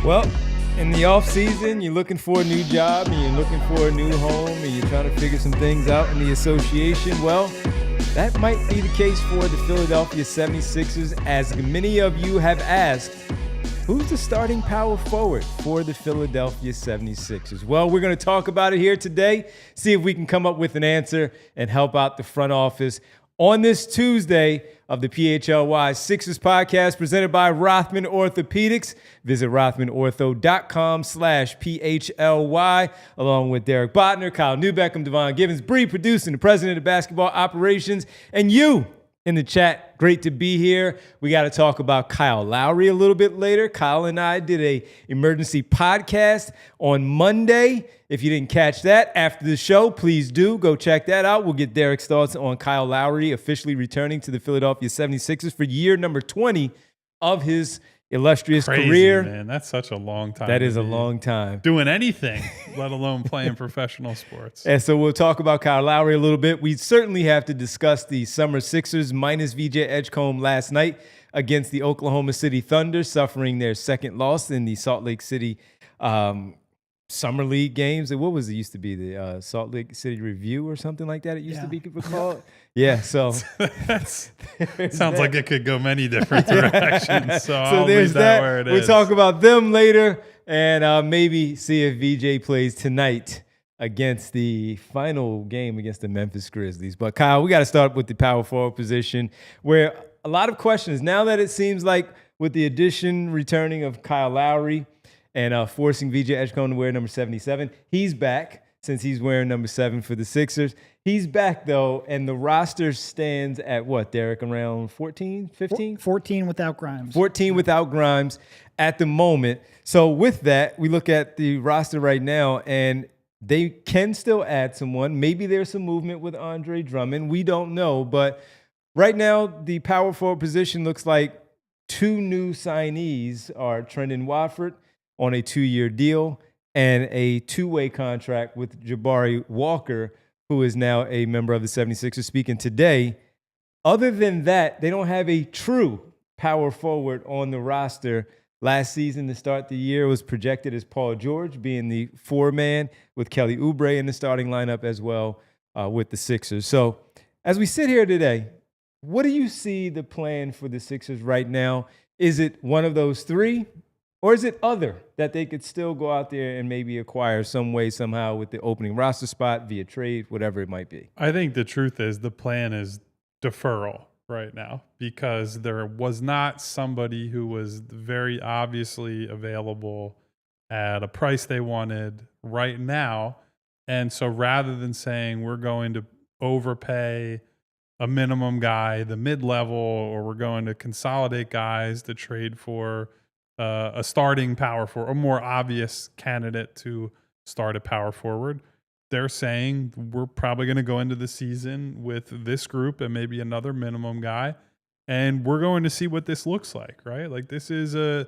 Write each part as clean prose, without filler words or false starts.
Well, in the off season, you're looking for a new job and you're looking for a new home and you're trying to figure some things out in the association. Well, that might be the case for the Philadelphia 76ers, as many of you have asked, who's the starting power forward for the Philadelphia 76ers? Well, we're going to talk about it here today, see if we can come up with an answer and help out the front office on this Tuesday of the PHLY Sixers podcast presented by Rothman Orthopedics. Visit rothmanortho.com/PHLY, along with Derek Botner, Kyle Newbeckham, Devon Givens, Bree producing, the president of basketball operations, and you in the chat. Great to be here. We got to talk about Kyle Lowry a little bit later. Kyle and I did a emergency podcast on Monday. If you didn't catch that after the show, please do go check that out. We'll get Derek's thoughts on Kyle Lowry officially returning to the Philadelphia 76ers for year number 20 of his illustrious career. Man, that's such a long time. That is a long time. Doing anything, let alone playing professional sports. And so we'll talk about Kyle Lowry a little bit. We certainly have to discuss the Summer Sixers minus VJ Edgecombe last night against the Oklahoma City Thunder, suffering their second loss in the Salt Lake City Summer League games. What was it used to be? The Salt Lake City Review or something like that it used to be called? Yeah, so. Sounds like it could go many different directions. So I'll there's leave that where it is. We'll talk about them later and maybe see if VJ plays tonight against the final game against the Memphis Grizzlies. But Kyle, we got to start with the power forward position, where a lot of questions, now that it seems like with the returning of Kyle Lowry, and forcing VJ Edgecombe to wear number 77. He's back since he's wearing number 7 for the Sixers. He's back, though, and the roster stands at what, Derek, around 14, 15? 14 without Grimes. 14 without Grimes at the moment. So with that, we look at the roster right now, and they can still add someone. Maybe there's some movement with Andre Drummond. We don't know, but right now the power forward position looks like 2 new signees are Trendon Watford on a 2-year deal and a 2-way contract with Jabari Walker, who is now a member of the 76ers, speaking today. Other than that, they don't have a true power forward on the roster. Last season, to start the year, was projected as Paul George, being the 4-man with Kelly Oubre in the starting lineup as well with the Sixers. So as we sit here today, what do you see the plan for the Sixers right now? Is it one of those 3? Or is it other that they could still go out there and maybe acquire some way, somehow with the opening roster spot via trade, whatever it might be? I think the truth is the plan is deferral right now, because there was not somebody who was very obviously available at a price they wanted right now. And so rather than saying we're going to overpay a minimum guy, the mid-level, or we're going to consolidate guys to trade for a starting power forward, a more obvious candidate to start a power forward, they're saying we're probably going to go into the season with this group and maybe another minimum guy, and we're going to see what this looks like, right? Like, this is I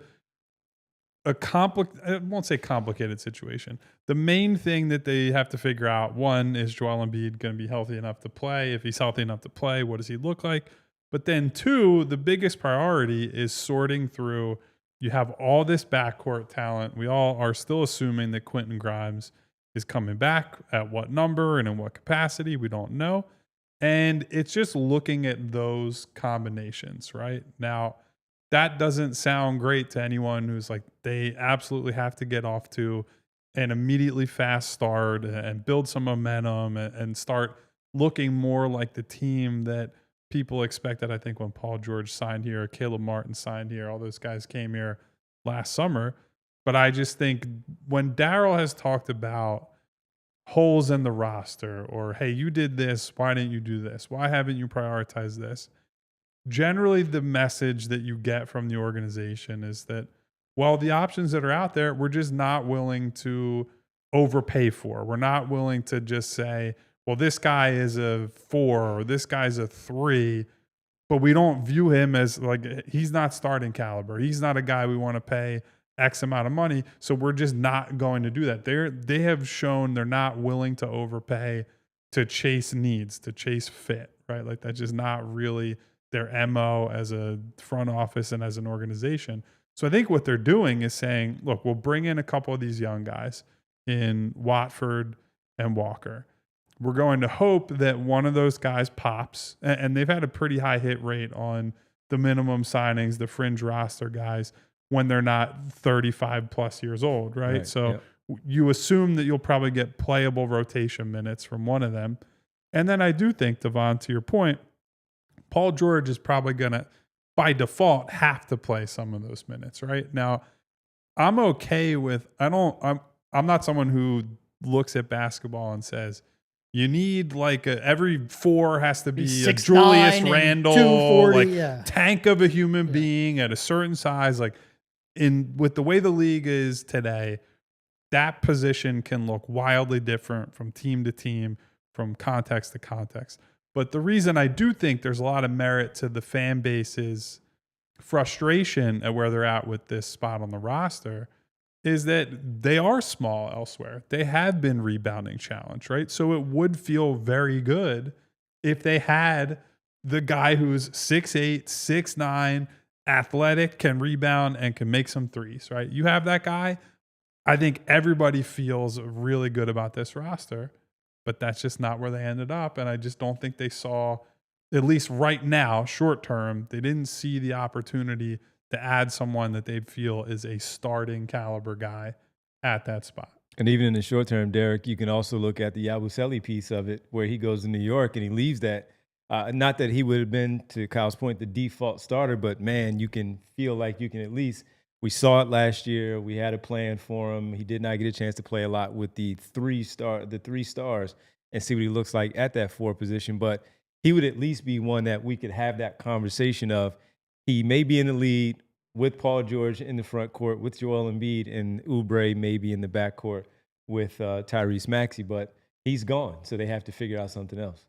won't say complicated situation. The main thing that they have to figure out, one, is Joel Embiid going to be healthy enough to play? If he's healthy enough to play, what does he look like? But then 2, the biggest priority is sorting through. You have all this backcourt talent. We all are still assuming that Quentin Grimes is coming back. At what number and in what capacity, we don't know. And it's just looking at those combinations, right? Now, that doesn't sound great to anyone who's like, they absolutely have to get off to an immediately fast start and build some momentum and start looking more like the team that people expected. I think when Paul George signed here, Caleb Martin signed here, all those guys came here last summer. But I just think when Daryl has talked about holes in the roster, or, hey, you did this, why didn't you do this? Why haven't you prioritized this? Generally, the message that you get from the organization is that, well, the options that are out there, we're just not willing to overpay for. We're not willing to just say, well, this guy is a 4 or this guy's a 3, but we don't view him as, like, he's not starting caliber. He's not a guy we want to pay X amount of money, so we're just not going to do that. They have shown they're not willing to overpay to chase needs, to chase fit, right? Like, that's just not really their MO as a front office and as an organization. So I think what they're doing is saying, look, we'll bring in a couple of these young guys in Watford and Walker. We're going to hope that one of those guys pops, and they've had a pretty high hit rate on the minimum signings, the fringe roster guys, when they're not 35 plus years old, right? So you assume that you'll probably get playable rotation minutes from one of them. And then I do think, Devon, to your point, Paul George is probably going to, by default, have to play some of those minutes, right? Now, I'm okay with, I'm not someone who looks at basketball and says, you need like every 4 has to be a Julius Randle, like tank of a human being at a certain size. Like with the way the league is today, that position can look wildly different from team to team, from context to context. But the reason I do think there's a lot of merit to the fan base's frustration at where they're at with this spot on the roster is that they are small elsewhere. They have been rebounding challenged, right? So it would feel very good if they had the guy who's 6'8", 6'9", athletic, can rebound, and can make some threes, right? You have that guy. I think everybody feels really good about this roster, but that's just not where they ended up. And I just don't think they saw, at least right now, short term, they didn't see the opportunity to add someone that they feel is a starting caliber guy at that spot. And even in the short term, Derek, you can also look at the ALLCITY piece of it, where he goes to New York and he leaves that. Not that he would have been, to Kyle's point, the default starter, but man, you can feel like you can at least, we saw it last year. We had a plan for him. He did not get a chance to play a lot with the three stars and see what he looks like at that 4 position. But he would at least be one that we could have that conversation of. He may be in the lead with Paul George in the front court, with Joel Embiid, and Oubre maybe in the back court with Tyrese Maxey, but he's gone, so they have to figure out something else.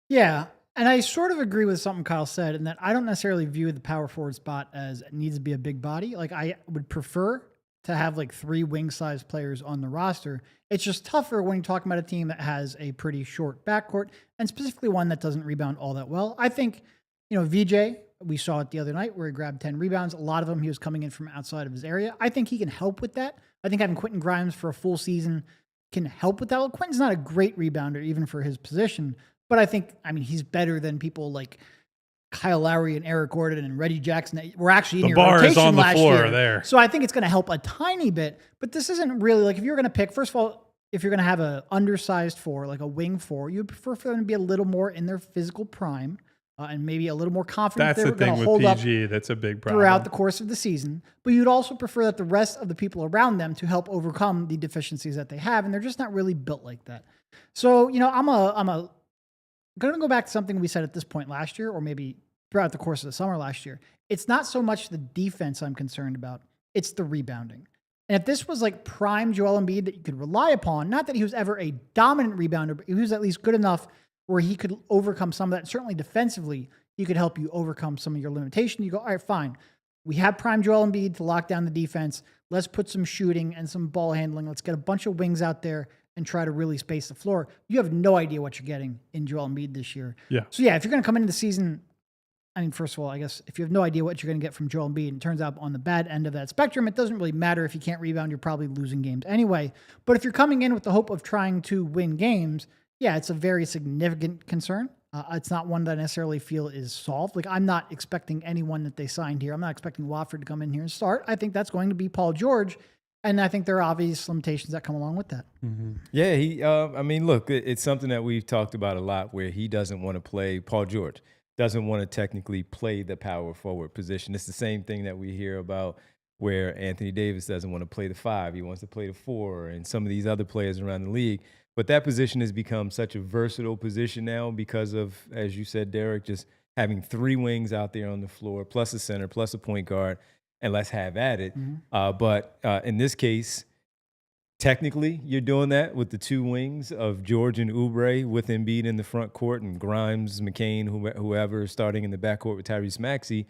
Yeah, and I sort of agree with something Kyle said, in that I don't necessarily view the power forward spot as it needs to be a big body. Like, I would prefer to have like 3 wing-sized players on the roster. It's just tougher when you're talking about a team that has a pretty short backcourt, and specifically one that doesn't rebound all that well. I think, VJ, we saw it the other night where he grabbed 10 rebounds. A lot of them, he was coming in from outside of his area. I think he can help with that. I think having Quentin Grimes for a full season can help with that. Well, Quentin's not a great rebounder, even for his position, but I think, he's better than people like Kyle Lowry and Eric Gordon and Reggie Jackson that were actually in your rotation last year. The bar is on the floor there. So I think it's going to help a tiny bit, but this isn't really like, if you're going to pick, first of all, if you're going to have an undersized 4, like a wing 4, you would prefer for them to be a little more in their physical prime. And maybe a little more confident that's they were going to hold PG. up that's a big problem throughout the course of the season. But you'd also prefer that the rest of the people around them to help overcome the deficiencies that they have, and they're just not really built like that. So, I'm going to go back to something we said at this point last year, or maybe throughout the course of the summer last year. It's not so much the defense I'm concerned about, it's the rebounding. And if this was like prime Joel Embiid that you could rely upon, not that he was ever a dominant rebounder, but he was at least good enough where he could overcome some of that. Certainly defensively, he could help you overcome some of your limitation. You go, all right, fine. We have prime Joel Embiid to lock down the defense. Let's put some shooting and some ball handling. Let's get a bunch of wings out there and try to really space the floor. You have no idea what you're getting in Joel Embiid this year. Yeah. So yeah, if you're going to come into the season, first of all, I guess if you have no idea what you're going to get from Joel Embiid, and it turns out on the bad end of that spectrum, it doesn't really matter if you can't rebound. You're probably losing games anyway. But if you're coming in with the hope of trying to win games, yeah, it's a very significant concern. It's not one that I necessarily feel is solved. Like, I'm not expecting anyone that they signed here. I'm not expecting Watford to come in here and start. I think that's going to be Paul George, and I think there are obvious limitations that come along with that. Mm-hmm. Yeah, look, it's something that we've talked about a lot, where he doesn't want to play, Paul George doesn't want to technically play the power forward position. It's the same thing that we hear about where Anthony Davis doesn't want to play the 5. He wants to play the 4, and some of these other players around the league. But that position has become such a versatile position now because of, as you said, Derek, just having 3 wings out there on the floor, plus a center, plus a point guard, and let's have at it. Mm-hmm. But in this case, technically, you're doing that with the 2 wings of George and Oubre, with Embiid in the front court and Grimes, McCain, whoever starting in the backcourt with Tyrese Maxey.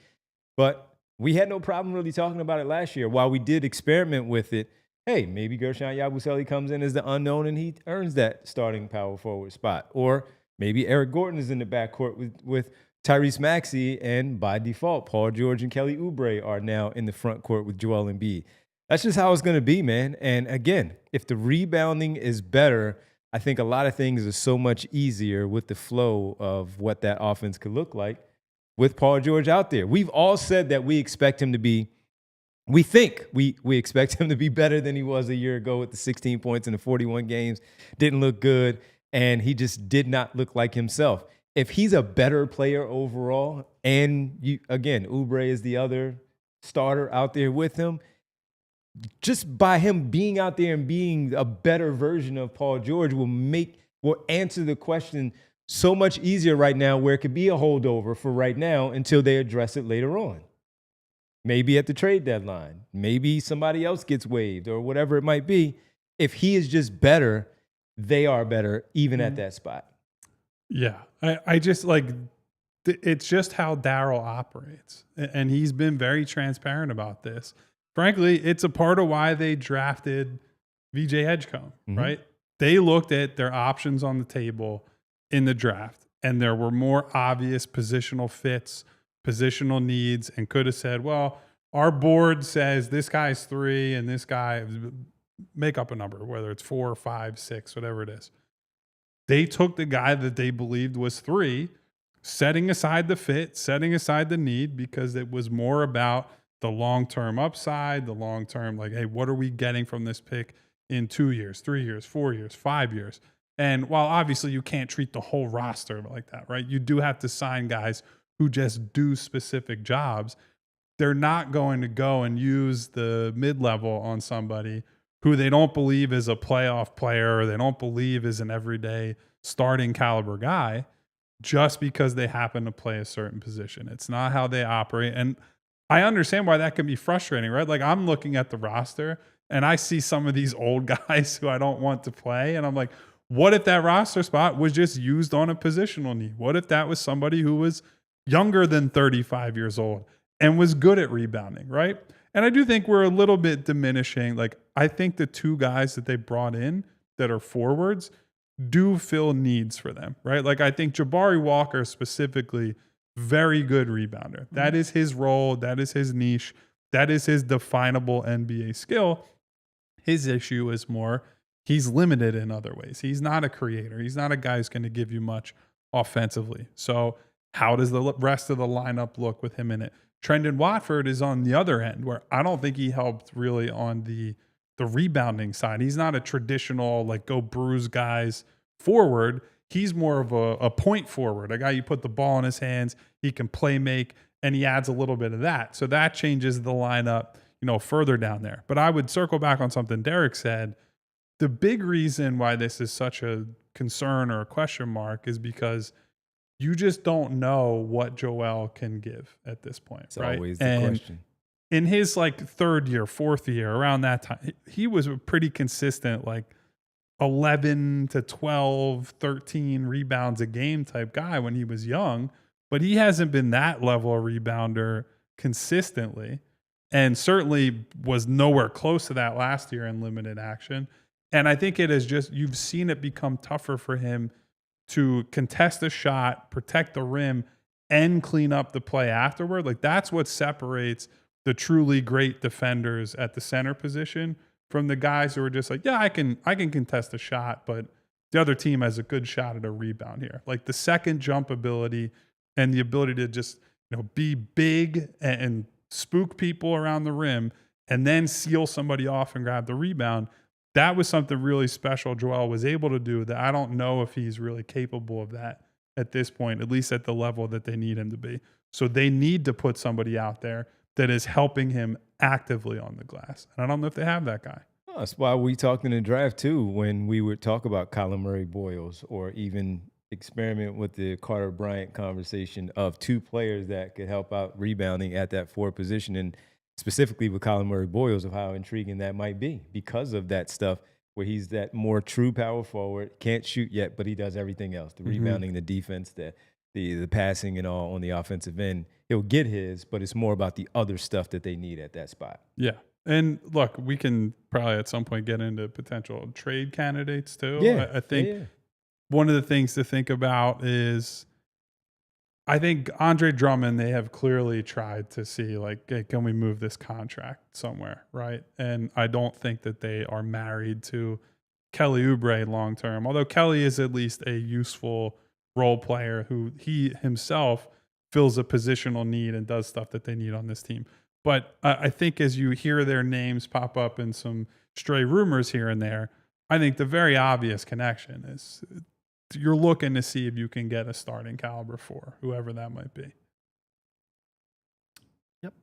But we had no problem really talking about it last year. While we did experiment with it, hey, maybe Gershon Yabusele comes in as the unknown and he earns that starting power forward spot. Or maybe Eric Gordon is in the backcourt with Tyrese Maxey and by default, Paul George and Kelly Oubre are now in the front court with Joel Embiid. That's just how it's going to be, man. And again, if the rebounding is better, I think a lot of things are so much easier with the flow of what that offense could look like with Paul George out there. We've all said that we expect him to be, we expect him to be better than he was a year ago with the 16 points in the 41 games. Didn't look good, and he just did not look like himself. If he's a better player overall, and Oubre is the other starter out there with him, just by him being out there and being a better version of Paul George will answer the question so much easier right now, where it could be a holdover for right now until they address it later on. Maybe at the trade deadline. Maybe somebody else gets waived or whatever it might be. If he is just better, they are better even at that spot. Yeah. I just like, it's just how Daryl operates. And he's been very transparent about this. Frankly, it's a part of why they drafted VJ Edgecombe, right? They looked at their options on the table in the draft, and there were more obvious positional fits, positional needs, and could have said, well, our board says this guy's 3 and this guy, make up a number, whether it's 4, 5, 6, whatever it is. They took the guy that they believed was 3, setting aside the fit, setting aside the need, because it was more about the long-term upside, the long-term, like, hey, what are we getting from this pick in 2 years, 3 years, 4 years, 5 years? And while obviously you can't treat the whole roster like that, right? You do have to sign guys who just do specific jobs. They're not going to go and use the mid-level on somebody who they don't believe is a playoff player or they don't believe is an everyday starting caliber guy just because they happen to play a certain position. It's not how they operate. And I understand why that can be frustrating, right? Like, I'm looking at the roster and I see some of these old guys who I don't want to play. And I'm like, what if that roster spot was just used on a positional need? What if that was somebody who was younger than 35 years old and was good at rebounding, right? And I do think we're a little bit diminishing. Like, I think the 2 guys that they brought in that are forwards do fill needs for them, right? Like, I think Jabari Walker specifically, very good rebounder. That is his role. That is his niche. That is his definable NBA skill. His issue is more, he's limited in other ways. He's not a creator. He's not a guy who's going to give you much offensively. So how does the rest of the lineup look with him in it? Trendon Watford is on the other end, where I don't think he helped really on the rebounding side. He's not a traditional, like, go bruise guys forward. He's more of a point forward, a guy you put the ball in his hands, he can play make, and he adds a little bit of that. So that changes the lineup, further down there. But I would circle back on something Derek said. The big reason why this is such a concern or a question mark is because you just don't know what Joel can give at this point. It's right? always the question. In his like 3rd year, 4th year, around that time, he was a pretty consistent, like 11 to 12, 13 rebounds a game type guy when he was young, but he hasn't been that level of rebounder consistently, and certainly was nowhere close to that last year in limited action. And I think it is just, you've seen it become tougher for him to contest a shot, protect the rim, and clean up the play afterward. Like, that's what separates the truly great defenders at the center position from the guys who are just like, yeah, I can contest a shot, but the other team has a good shot at a rebound here. Like, the second jump ability and the ability to just, be big and spook people around the rim and then seal somebody off and grab the rebound. That was something really special Joel was able to do that I don't know if he's really capable of that at this point, at least at the level that they need him to be. So they need to put somebody out there that is helping him actively on the glass. And I don't know if they have that guy. Oh, that's why we talked in the draft too, when we would talk about Colin Murray Boyles, or even experiment with the Carter Bryant conversation of 2 players that could help out rebounding at that 4 position. And specifically with Colin Murray Boyles, of how intriguing that might be because of that stuff where he's that more true power forward, can't shoot yet, but he does everything else, the rebounding, the defense, the passing and all on the offensive end. He'll get his, but it's more about the other stuff that they need at that spot. Yeah. And look, we can probably at some point get into potential trade candidates too. Yeah. I think one of the things to think about is I think Andre Drummond, they have clearly tried to see, like, hey, can we move this contract somewhere, right? And I don't think that they are married to Kelly Oubre long term, although Kelly is at least a useful role player who he himself fills a positional need and does stuff that they need on this team. But I think as you hear their names pop up in some stray rumors here and there, I think the very obvious connection is you're looking to see if you can get a starting caliber for whoever that might be. Yep.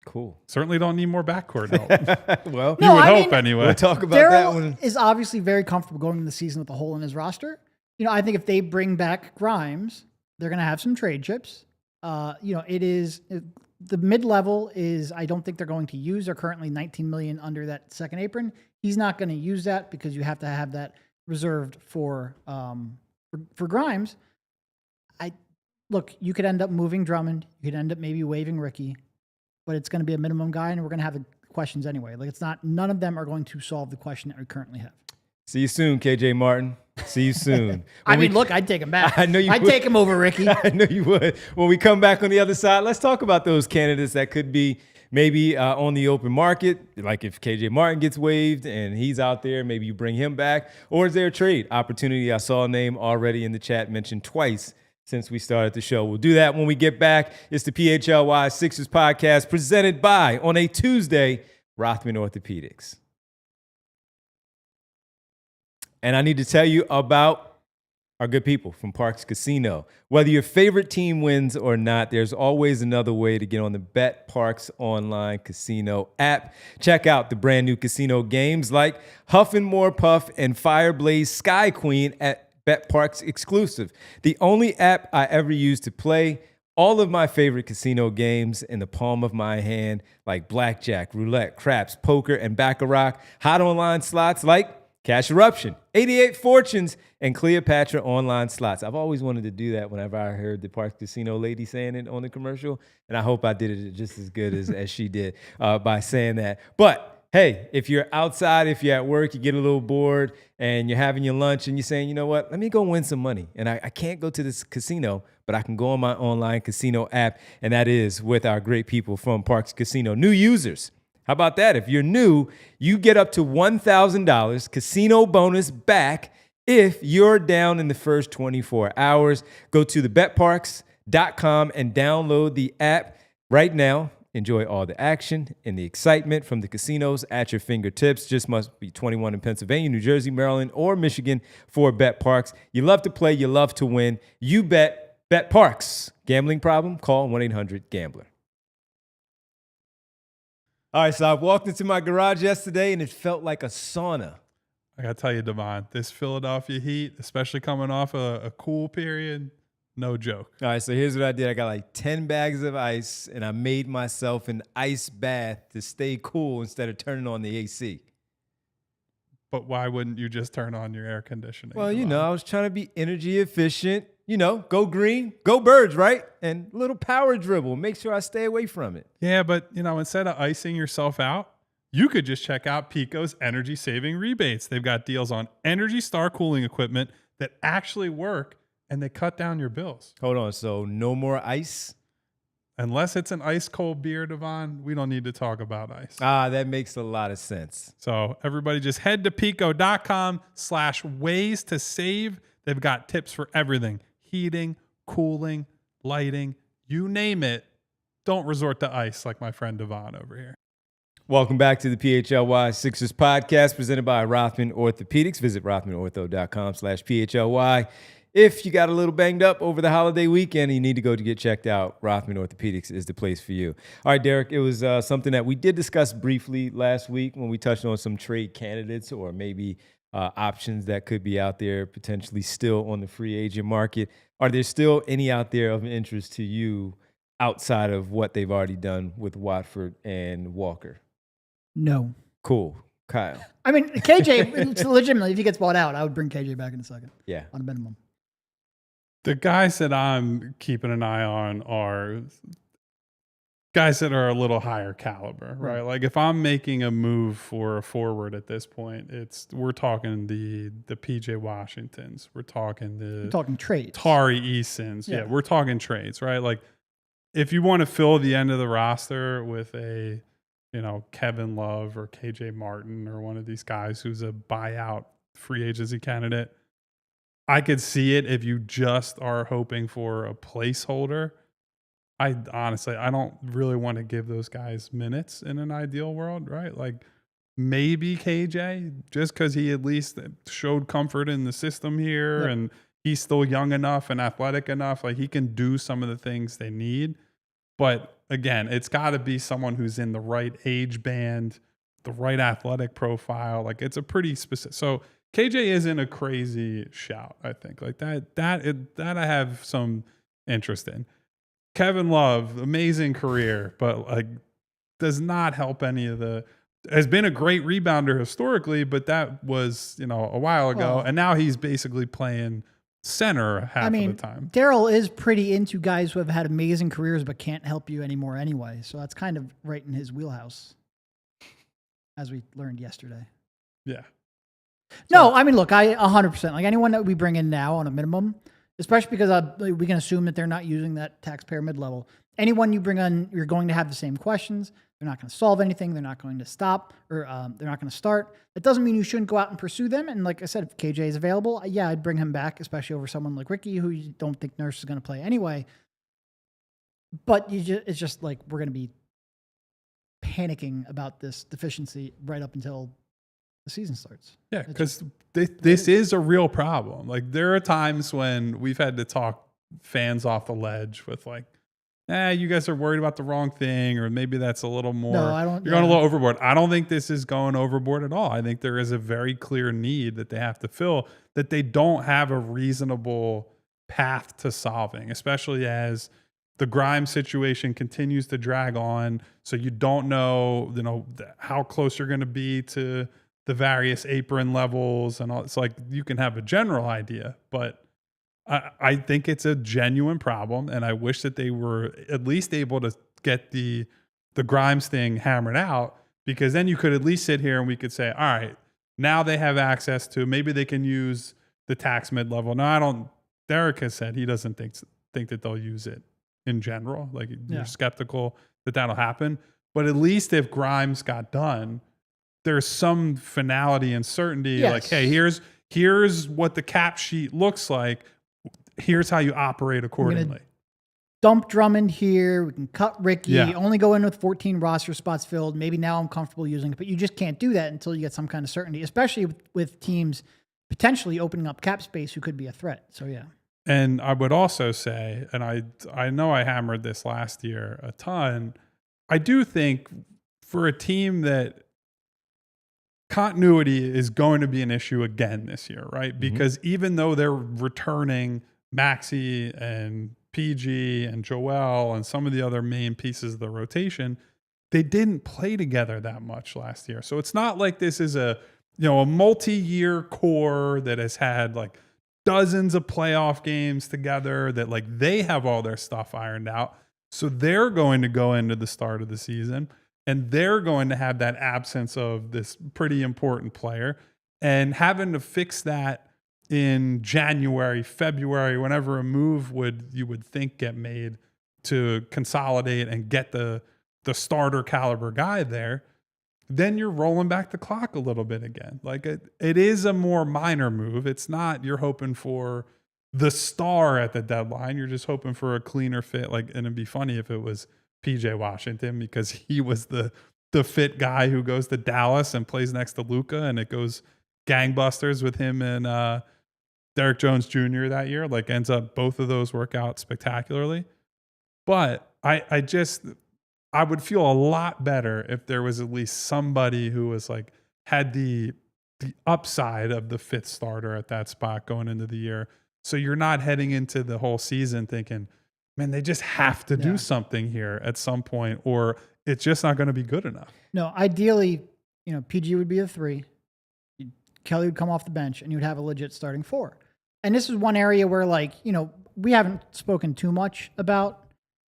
Cool. Certainly don't need more backcourt help. Well, No, you would I hope mean, anyway. we'll talk about that Daryl one. is obviously very comfortable going into the season with a hole in his roster. I think if they bring back Grimes, they're going to have some trade chips. It is the mid-level is, I don't think they're going to use. They're currently 19 million under that second apron. He's not going to use that because you have to have that reserved for Grimes. You could end up moving Drummond. You could end up maybe waiving Ricky, but it's going to be a minimum guy, and we're going to have the questions anyway. Like, none of them are going to solve the question that we currently have. See you soon, KJ Martin. See you soon. I'd take him back. I know you I'd would. take him over Ricky. I know you would. When we come back on the other side, let's talk about those candidates that could be maybe on the open market. Like if KJ Martin gets waived and he's out there, maybe you bring him back. Or is there a trade opportunity? I saw a name already in the chat mentioned twice since we started the show. We'll do that when we get back. It's the PHLY Sixers podcast presented by, on a Tuesday, Rothman Orthopedics. And I need to tell you about our good people from Parx Casino. Whether your favorite team wins or not, there's always another way to get on the Bet Parx online casino app. Check out the brand new casino games like Huff and More Puff and Fireblaze Sky Queen at Bet Parx exclusive. The only app I ever used to play all of my favorite casino games in the palm of my hand, like blackjack, roulette, craps, poker, and baccarat. Hot online slots like Cash Eruption, 88 Fortunes, and Cleopatra online slots. I've always wanted to do that whenever I heard the Parx Casino lady saying it on the commercial, and I hope I did it just as good as she did by saying that. But hey, if you're outside, if you're at work, you get a little bored, and you're having your lunch, and you're saying, you know what, let me go win some money. And I can't go to this casino, but I can go on my online casino app, and that is with our great people from Parx Casino. New users. How about that? If you're new, you get up to $1,000 casino bonus back if you're down in the first 24 hours. Go to thebetparx.com and download the app right now. Enjoy all the action and the excitement from the casinos at your fingertips. Just must be 21 in Pennsylvania, New Jersey, Maryland, or Michigan for Bet Parx. You love to play. You love to win. You bet. Bet Parx. Gambling problem? Call 1-800-GAMBLER. All right, so I walked into my garage yesterday, and it felt like a sauna. I got to tell you, Devon, this Philadelphia heat, especially coming off a cool period, no joke. All right, so here's what I did. I got like 10 bags of ice, and I made myself an ice bath to stay cool instead of turning on the AC. But why wouldn't you just turn on your air conditioning? Well, Devon? I was trying to be energy efficient. Go green, go birds, right? And a little power dribble. Make sure I stay away from it. Yeah, but, instead of icing yourself out, you could just check out Pico's energy saving rebates. They've got deals on Energy Star cooling equipment that actually work, and they cut down your bills. Hold on. So no more ice? Unless it's an ice cold beer, Devon, we don't need to talk about ice. That makes a lot of sense. So everybody just head to pico.com/ways to save. They've got tips for everything. Heating, cooling, lighting, you name it. Don't resort to ice like my friend Devon over here. Welcome back to the PHLY Sixers podcast presented by Rothman Orthopedics. Visit rothmanortho.com/PHLY. If you got a little banged up over the holiday weekend and you need to go to get checked out, Rothman Orthopedics is the place for you. All right, Derek, it was something that we did discuss briefly last week when we touched on some trade candidates or maybe options that could be out there potentially still on the free agent market. Are there still any out there of interest to you outside of what they've already done with Watford and Walker? No. Cool. Kyle. I mean, KJ, legitimately, if he gets bought out, I would bring KJ back in a second. Yeah. On a minimum. The guys that I'm keeping an eye on are guys that are a little higher caliber, right? Right. Like if I'm making a move for a forward at this point, we're talking the PJ Washingtons, we're talking We're the talking trades. Tari Easons. Yeah, Yeah. we're talking trades, right? Like if you want to fill the end of the roster with a, Kevin Love or KJ Martin or one of these guys who's a buyout free agency candidate, I could see it if you just are hoping for a placeholder. I honestly don't really want to give those guys minutes in an ideal world, right? Like maybe KJ, just because he at least showed comfort in the system here, Yep. and he's still young enough and athletic enough, like he can do some of the things they need. But again, it's got to be someone who's in the right age band, the right athletic profile. Like it's a pretty specific. So KJ isn't a crazy shout, I think. Like that I have some interest in. Kevin Love, amazing career, but like does not help any of the. Has been a great rebounder historically, but that was a while ago, Well, and now he's basically playing center half of the time. Daryl is pretty into guys who have had amazing careers but can't help you anymore anyway. So that's kind of right in his wheelhouse, as we learned yesterday. Yeah. No, I mean, look, I 100%. Like anyone that we bring in now on a minimum, especially because we can assume that they're not using that taxpayer mid-level. Anyone you bring on, you're going to have the same questions. They're not going to solve anything. They're not going to stop, or they're not going to start. That doesn't mean you shouldn't go out and pursue them. And like I said, if KJ is available, yeah, I'd bring him back, especially over someone like Ricky, who you don't think Nurse is going to play anyway. But it's just like we're going to be panicking about this deficiency right up until the season starts. Yeah, because this is a real problem. Like there are times when we've had to talk fans off the ledge with like, you guys are worried about the wrong thing, or maybe that's a little more. No, I don't. You're going a little overboard. I don't think this is going overboard at all. I think there is a very clear need that they have to fill that they don't have a reasonable path to solving, especially as the Grimes situation continues to drag on. So you don't know, how close you're going to be to the various apron levels and all. It's like you can have a general idea, but I think it's a genuine problem, and I wish that they were at least able to get the Grimes thing hammered out, because then you could at least sit here and we could say, all right, now they have access to, maybe they can use the tax mid-level. No, Derek has said he doesn't think that they'll use it in general. Like you're skeptical that that'll happen, but at least if Grimes got done, there's some finality and certainty. Yes. Like, hey, here's what the cap sheet looks like. Here's how you operate accordingly. Dump Drummond here. We can cut Ricky. Yeah. Only go in with 14 roster spots filled. Maybe now I'm comfortable using it, but you just can't do that until you get some kind of certainty, especially with teams potentially opening up cap space who could be a threat. So yeah. And I would also say, and I know I hammered this last year a ton, I do think for a team that continuity is going to be an issue again this year, right? Mm-hmm. Because even though they're returning Maxey and PG and Joel and some of the other main pieces of the rotation, they didn't play together that much last year. So it's not like this is a multi-year core that has had like dozens of playoff games together, that like they have all their stuff ironed out. So they're going to go into the start of the season and they're going to have that absence of this pretty important player, and having to fix that in January, February, whenever a move you would think get made to consolidate and get the starter caliber guy there, then you're rolling back the clock a little bit again. Like it is a more minor move. It's not you're hoping for the star at the deadline. You're just hoping for a cleaner fit. Like, and it'd be funny if it was PJ Washington, because he was the fit guy who goes to Dallas and plays next to Luka, and it goes gangbusters with him and Derek Jones Jr. that year. Like ends up both of those work out spectacularly. But I would feel a lot better if there was at least somebody who was like had the upside of the fifth starter at that spot going into the year. So you're not heading into the whole season thinking, man, they just have to do something here at some point, or it's just not going to be good enough. No, ideally, PG would be a 3. Kelly would come off the bench, and you would have a legit starting 4. And this is one area where, like, we haven't spoken too much about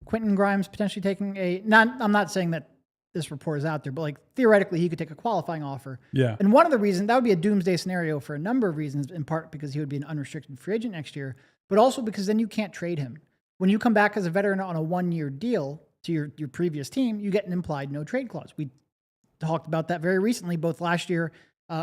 Quentin Grimes potentially taking I'm not saying that this report is out there, but like theoretically he could take a qualifying offer. Yeah. And one of the reasons that would be a doomsday scenario for a number of reasons, in part because he would be an unrestricted free agent next year, but also because then you can't trade him. When you come back as a veteran on a 1-year deal to your previous team, you get an implied no trade clause. We talked about that very recently, both last year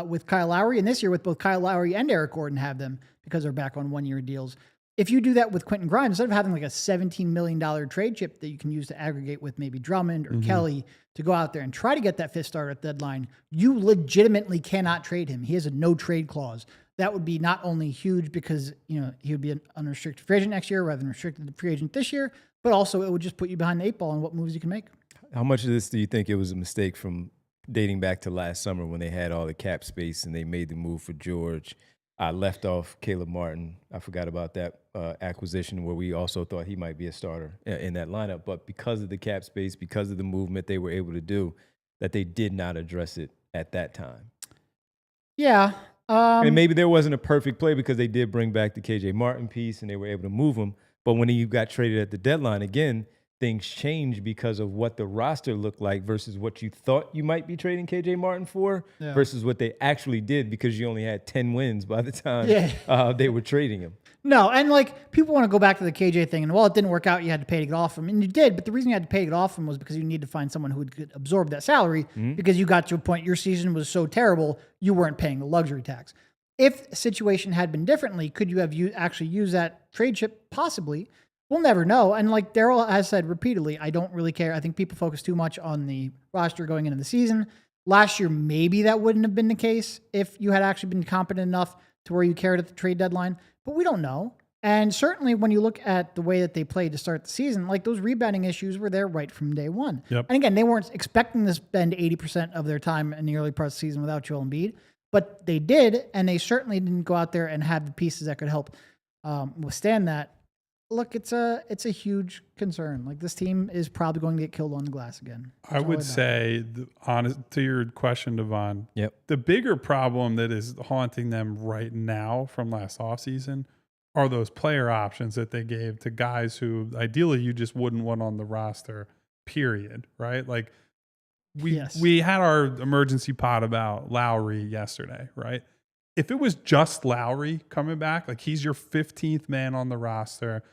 with Kyle Lowry and this year with both Kyle Lowry and Eric Gordon have them because they're back on 1-year deals. If you do that with Quentin Grimes, instead of having like a $17 million trade chip that you can use to aggregate with maybe Drummond or Kelly to go out there and try to get that 5th starter at the deadline, you legitimately cannot trade him. He has a no trade clause. That would be not only huge because, he would be an unrestricted free agent next year rather than restricted free agent this year, but also it would just put you behind the 8 ball on what moves you can make. How much of this do you think it was a mistake from dating back to last summer when they had all the cap space and they made the move for George? I left off Caleb Martin. I forgot about that acquisition where we also thought he might be a starter in that lineup. But because of the cap space, because of the movement they were able to do, that they did not address it at that time. Yeah. And maybe there wasn't a perfect play because they did bring back the KJ Martin piece and they were able to move him. But when you got traded at the deadline, again, things changed because of what the roster looked like versus what you thought you might be trading KJ Martin for versus what they actually did because you only had 10 wins by the time they were trading him. No, and like people want to go back to the KJ thing, and it didn't work out. You had to pay to get off him, and you did. But the reason you had to pay to get off him was because you needed to find someone who would absorb that salary because you got to a point your season was so terrible you weren't paying the luxury tax. If the situation had been differently, could you have actually used that trade chip? Possibly. We'll never know. And like Daryl has said repeatedly, I don't really care. I think people focus too much on the roster going into the season. Last year, maybe that wouldn't have been the case if you had actually been competent enough to where you cared at the trade deadline. But we don't know. And certainly when you look at the way that they played to start the season, like those rebounding issues were there right from day one. Yep. And again, they weren't expecting to spend 80% of their time in the early part of the season without Joel Embiid, but they did, and they certainly didn't go out there and have the pieces that could help withstand that. Look, it's a huge concern. Like this team is probably going to get killed on the glass again. I would say, honest to your question, Devon, the bigger problem that is haunting them right now from last offseason are those player options that they gave to guys who ideally you just wouldn't want on the roster, period, right? Like we had our emergency pod about Lowry yesterday, right? If it was just Lowry coming back, like he's your 15th man on the roster,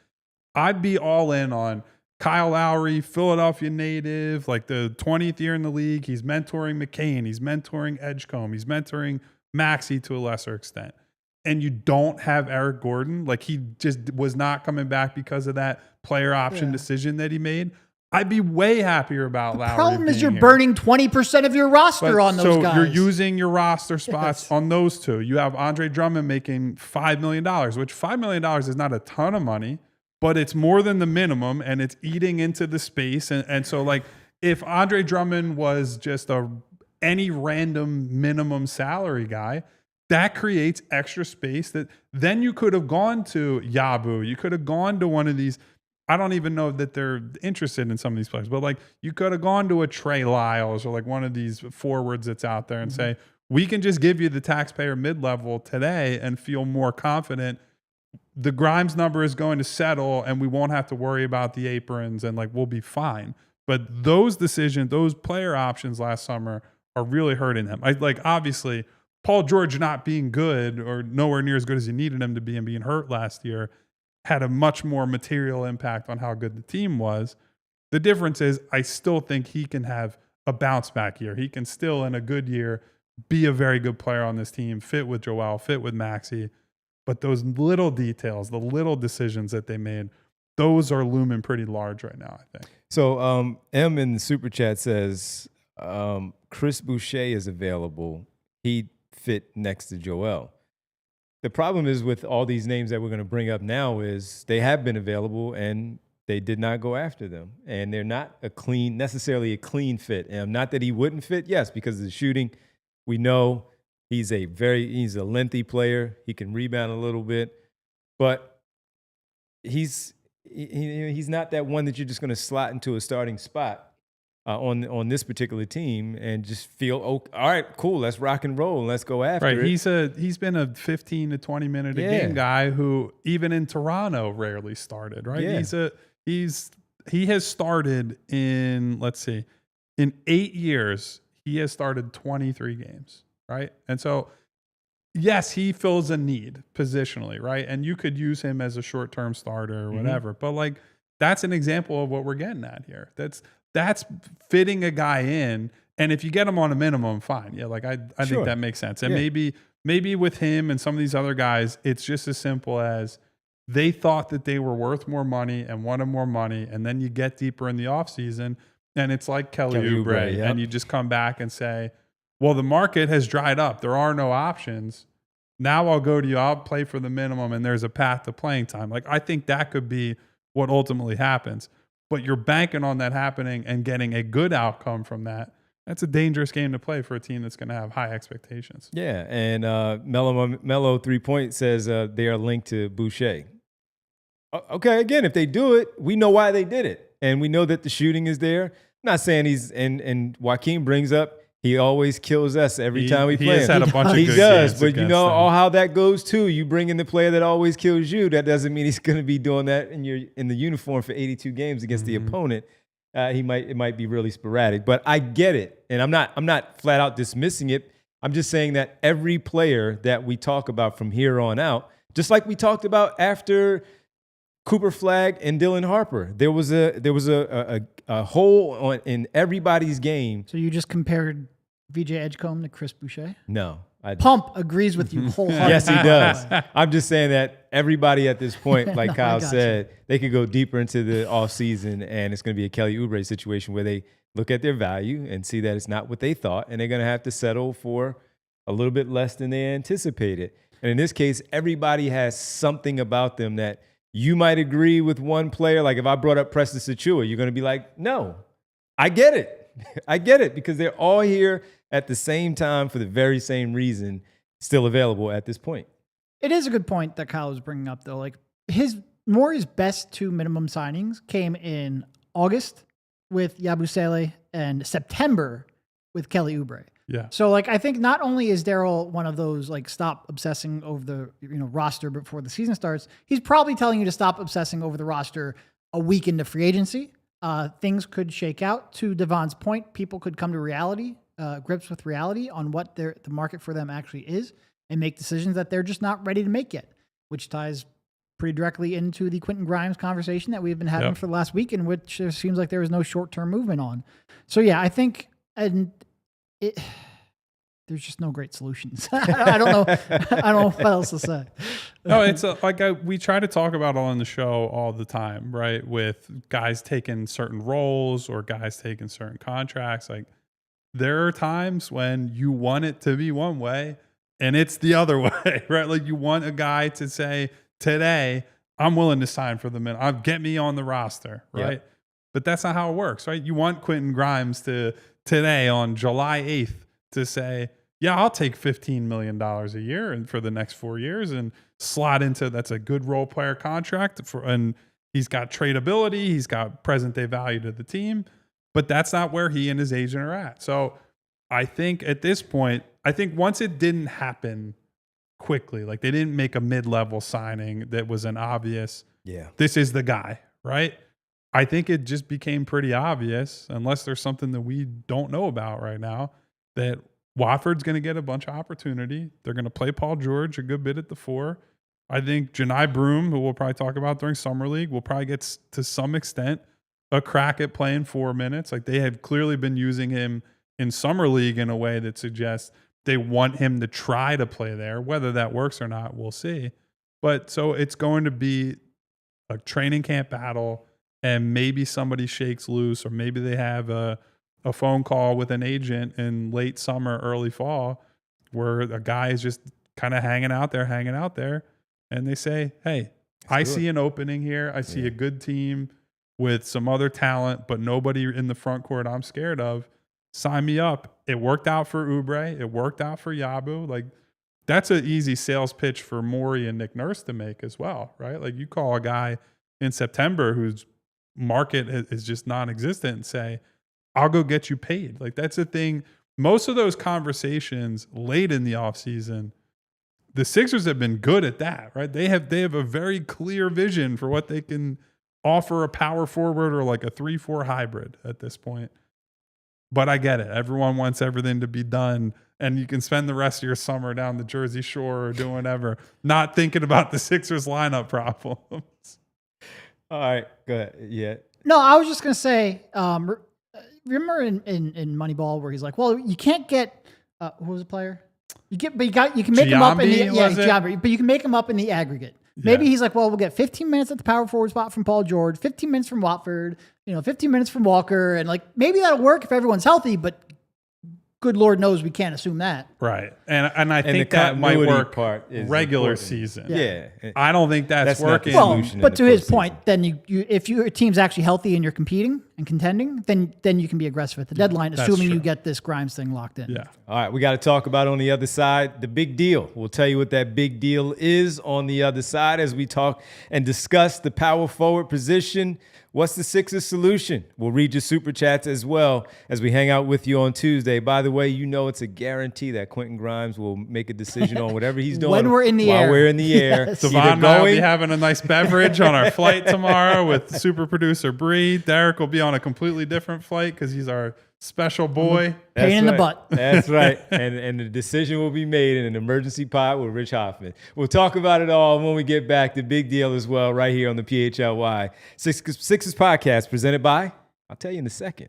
I'd be all in on Kyle Lowry, Philadelphia native, like the 20th year in the league. He's mentoring McCain. He's mentoring Edgecombe. He's mentoring Maxey to a lesser extent. And you don't have Eric Gordon. Like he just was not coming back because of that player option decision that he made. I'd be way happier about Lowry. The problem is you're here. burning 20% of your roster on those guys. So you're using your roster spots on those two. You have Andre Drummond making $5 million, which $5 million is not a ton of money, but it's more than the minimum and it's eating into the space. And so like if Andre Drummond was just any random minimum salary guy, that creates extra space that then you could have gone to Yabu. You could have gone to one of these. I don't even know that they're interested in some of these players, but like you could have gone to a Trey Lyles or like one of these forwards that's out there and say, we can just give you the taxpayer mid-level today and feel more confident. The Grimes number is going to settle and we won't have to worry about the aprons and like we'll be fine. But those decisions, those player options last summer are really hurting them. Obviously Paul George not being good or nowhere near as good as he needed him to be and being hurt last year had a much more material impact on how good the team was. The difference is I still think he can have a bounce back year. He can still, in a good year, be a very good player on this team, fit with Joel, fit with Maxey. But those little details, the little decisions that they made, those are looming pretty large right now, I think. So M in the super chat says, Chris Boucher is available. He fit next to Joel. The problem is with all these names that we're going to bring up now is they have been available and they did not go after them. And they're not necessarily a clean fit. And not that he wouldn't fit, yes, because of the shooting. We know he's a lengthy player. He can rebound a little bit. But he's not that one that you're just going to slot into a starting spot on this particular team and just feel, all right, cool, let's rock and roll and let's go after it. He's been a 15 to 20 minute a game guy who even in Toronto rarely started, right? Yeah. He's he has started in, let's see, in 8 years, he has started 23 games, right? And so, yes, he fills a need positionally, right? And you could use him as a short-term starter or whatever. But like, that's an example of what we're getting at here. That's fitting a guy in. And if you get him on a minimum, fine. Yeah, like I think that makes sense. And maybe with him and some of these other guys, it's just as simple as they thought that they were worth more money and wanted more money. And then you get deeper in the offseason and it's like Kelly Oubre. And you just come back and say, well, the market has dried up. There are no options. Now I'll go to you. I'll play for the minimum and there's a path to playing time. Like, I think that could be what ultimately happens. But you're banking on that happening and getting a good outcome from that. That's a dangerous game to play for a team that's going to have high expectations. Yeah, and Mello 3 Point says they are linked to Boucher. Okay, again, if they do it, we know why they did it. And we know that the shooting is there. I'm not saying he's, and Joaquin brings up, he always kills us every time we play him. He has had a bunch of good games. He does, but you know all how that goes too. You bring in the player that always kills you. That doesn't mean he's going to be doing that in the uniform for 82 games against the opponent. It might be really sporadic, but I get it, and I'm not flat out dismissing it. I'm just saying that every player that we talk about from here on out, just like we talked about after Cooper Flagg and Dylan Harper, there was a hole in everybody's game. So you just compared VJ Edgecombe to Chris Boucher? No. Pump agrees with you wholeheartedly. Yes, he does. I'm just saying that everybody at this point, like Kyle said, they could go deeper into the offseason, and it's going to be a Kelly Oubre situation where they look at their value and see that it's not what they thought, and they're going to have to settle for a little bit less than they anticipated. And in this case, everybody has something about them that you might agree with one player. Like if I brought up Preston Sachua, you're going to be like, no, I get it. I get it, because they're all here at the same time for the very same reason, still available at this point. It is a good point that Kyle was bringing up, though. Like Morey's best 2 minimum signings came in August with Yabusele and September with Kelly Oubre. Yeah. So like, I think not only is Daryl one of those like stop obsessing over the roster before the season starts, he's probably telling you to stop obsessing over the roster a week into free agency. Things could shake out. To Devon's point, people could come to reality, grips with reality on what the market for them actually is, and make decisions that they're just not ready to make yet, which ties pretty directly into the Quentin Grimes conversation that we've been having for the last week, in which it seems like there was no short-term movement on. So yeah, I think there's just no great solutions. I don't know what else to say. No, it's we try to talk about on the show all the time, right? With guys taking certain roles or guys taking certain contracts. Like, there are times when you want it to be one way and it's the other way, right? Like, you want a guy to say, today, I'm willing to sign for the minute. Get me on the roster, right? Yep. But that's not how it works, right? You want Quentin Grimes to today on July 8th to say, yeah, I'll take $15 million a year and for the next 4 years and slot into, that's a good role player contract and he's got tradability. He's got present day value to the team, but that's not where he and his agent are at. So I think at this point, once it didn't happen quickly, like they didn't make a mid-level signing that was an obvious, this is the guy, right? I think it just became pretty obvious, unless there's something that we don't know about right now, that Watford's going to get a bunch of opportunity. They're going to play Paul George a good bit at the 4. I think Janai Broom, who we'll probably talk about during Summer League, will probably get to some extent a crack at playing 4 minutes. Like, they have clearly been using him in Summer League in a way that suggests they want him to try to play there. Whether that works or not, we'll see. But so it's going to be a training camp battle, and maybe somebody shakes loose, or maybe they have a phone call with an agent in late summer, early fall, where a guy is just kind of hanging out there, and they say, hey, I see an opening here. I see a good team with some other talent, but nobody in the front court I'm scared of. Sign me up. It worked out for Oubre. It worked out for Yabu. Like, that's an easy sales pitch for Morey and Nick Nurse to make as well, right? Like, you call a guy in September whose market is just non-existent and say, I'll go get you paid. Like, that's the thing. Most of those conversations late in the offseason, the Sixers have been good at that, right? They have a very clear vision for what they can offer a power forward or like a 3-4 hybrid at this point. But I get it. Everyone wants everything to be done. And you can spend the rest of your summer down the Jersey Shore or doing whatever, not thinking about the Sixers lineup problems. All right, go ahead. Yeah. No, I was just gonna say, remember in Moneyball where he's like, "Well, you can't get who was the player? You can make him up in the Jabari, but you can make him up in the aggregate." Maybe he's like, "Well, we'll get 15 minutes at the power forward spot from Paul George, 15 minutes from Watford, 15 minutes from Walker, and like maybe that'll work if everyone's healthy, but." Good Lord knows we can't assume that. Right. And I think that might work regular season. Yeah. I don't think that's working. Well, but to his point, then you if your team's actually healthy and you're competing and contending, then you can be aggressive at the deadline, assuming you get this Grimes thing locked in. Yeah. All right, we got to talk about on the other side, the big deal. We'll tell you what that big deal is on the other side as we talk and discuss the power forward position. What's the Sixers solution? We'll read your super chats as well as we hang out with you on Tuesday. By the way, it's a guarantee that Quentin Grimes will make a decision on whatever he's doing when we're in the air. While we're in the air. Yes. Devon and I will be having a nice beverage on our flight tomorrow with super producer Bree. Derek will be on a completely different flight because he's our special boy. Pain in the butt. That's right. And the decision will be made in an emergency pod with Rich Hoffman. We'll talk about it all when we get back. The big deal as well right here on the PHLY Sixers podcast presented by, I'll tell you in a second.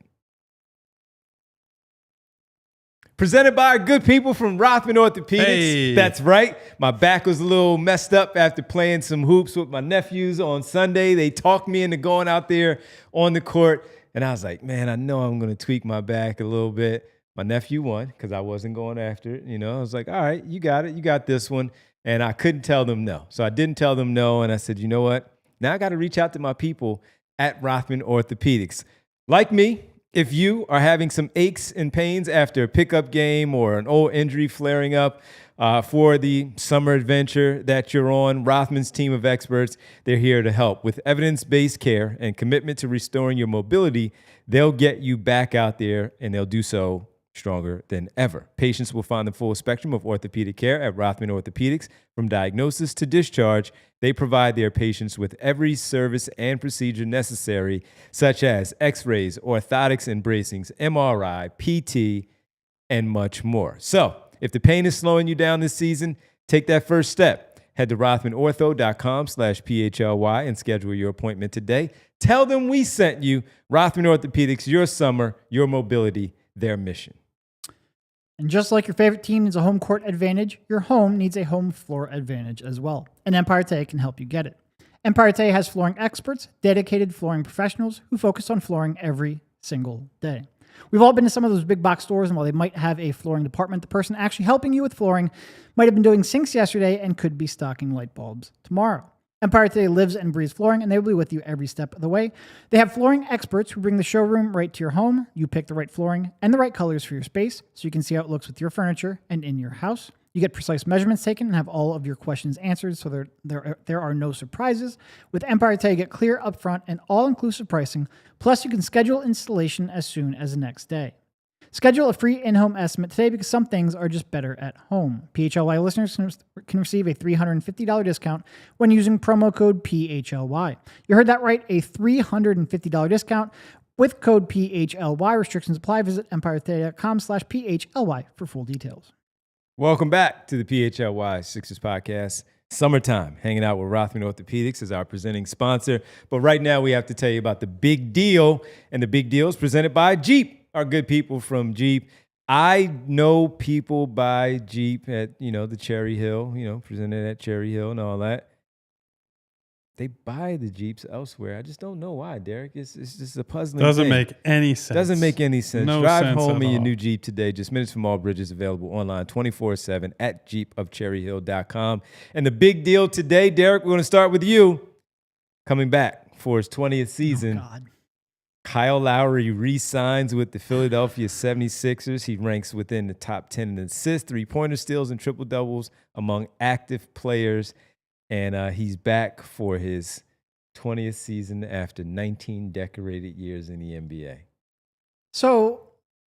Presented by our good people from Rothman Orthopedics. Hey. That's right. My back was a little messed up after playing some hoops with my nephews on Sunday. They talked me into going out there on the court. And I was like, man, I know I'm going to tweak my back a little bit. My nephew won because I wasn't going after it. I was like, all right, you got it. You got this one. And I couldn't tell them no. So I didn't tell them no. And I said, you know what? Now I got to reach out to my people at Rothman Orthopedics. Like me, if you are having some aches and pains after a pickup game or an old injury flaring up, for the summer adventure that you're on, Rothman's team of experts, they're here to help. With evidence-based care and commitment to restoring your mobility, they'll get you back out there, and they'll do so stronger than ever. Patients will find the full spectrum of orthopedic care at Rothman Orthopedics. From diagnosis to discharge, they provide their patients with every service and procedure necessary, such as x-rays, orthotics and bracings, MRI, PT, and much more. So, if the pain is slowing you down this season, take that first step. Head to rothmanortho.com/PHLY and schedule your appointment today. Tell them we sent you. Rothman Orthopedics, your summer, your mobility, their mission. And just like your favorite team needs a home court advantage, your home needs a home floor advantage as well. And Empire Tay can help you get it. Empire Tay has flooring experts, dedicated flooring professionals who focus on flooring every single day. We've all been to some of those big box stores, and while they might have a flooring department, the person actually helping you with flooring might have been doing sinks yesterday and could be stocking light bulbs tomorrow. Empire Today lives and breathes flooring, and they will be with you every step of the way. They have flooring experts who bring the showroom right to your home. You pick the right flooring and the right colors for your space so you can see how it looks with your furniture and in your house. You get precise measurements taken and have all of your questions answered so there are no surprises. With Empire Today, you get clear upfront and all-inclusive pricing. Plus, you can schedule installation as soon as the next day. Schedule a free in-home estimate today because some things are just better at home. PHLY listeners can receive a $350 discount when using promo code PHLY. You heard that right, a $350 discount with code PHLY. Restrictions apply. Visit empiretoday.com/PHLY for full details. Welcome back to the PHLY Sixers podcast. Summertime, hanging out with Rothman Orthopedics as our presenting sponsor. But right now we have to tell you about the big deal, and the big deal is presented by Jeep, our good people from Jeep. I know people buy Jeep at, the Cherry Hill, presented at Cherry Hill and all that. They buy the Jeeps elsewhere. I just don't know why, Derek. It's just a puzzling Doesn't thing. make any sense. Doesn't make any sense. No Drive sense home at in your all. new Jeep today. Just minutes from all bridges, available online 24/7 at jeepofcherryhill.com. And the big deal today, Derek, we're going to start with you. Coming back for his 20th season, Oh, God. Kyle Lowry re-signs with the Philadelphia 76ers. He ranks within the top 10 in assists, three-pointer steals, and triple-doubles among active players. And he's back for his 20th season after 19 decorated years in the NBA. So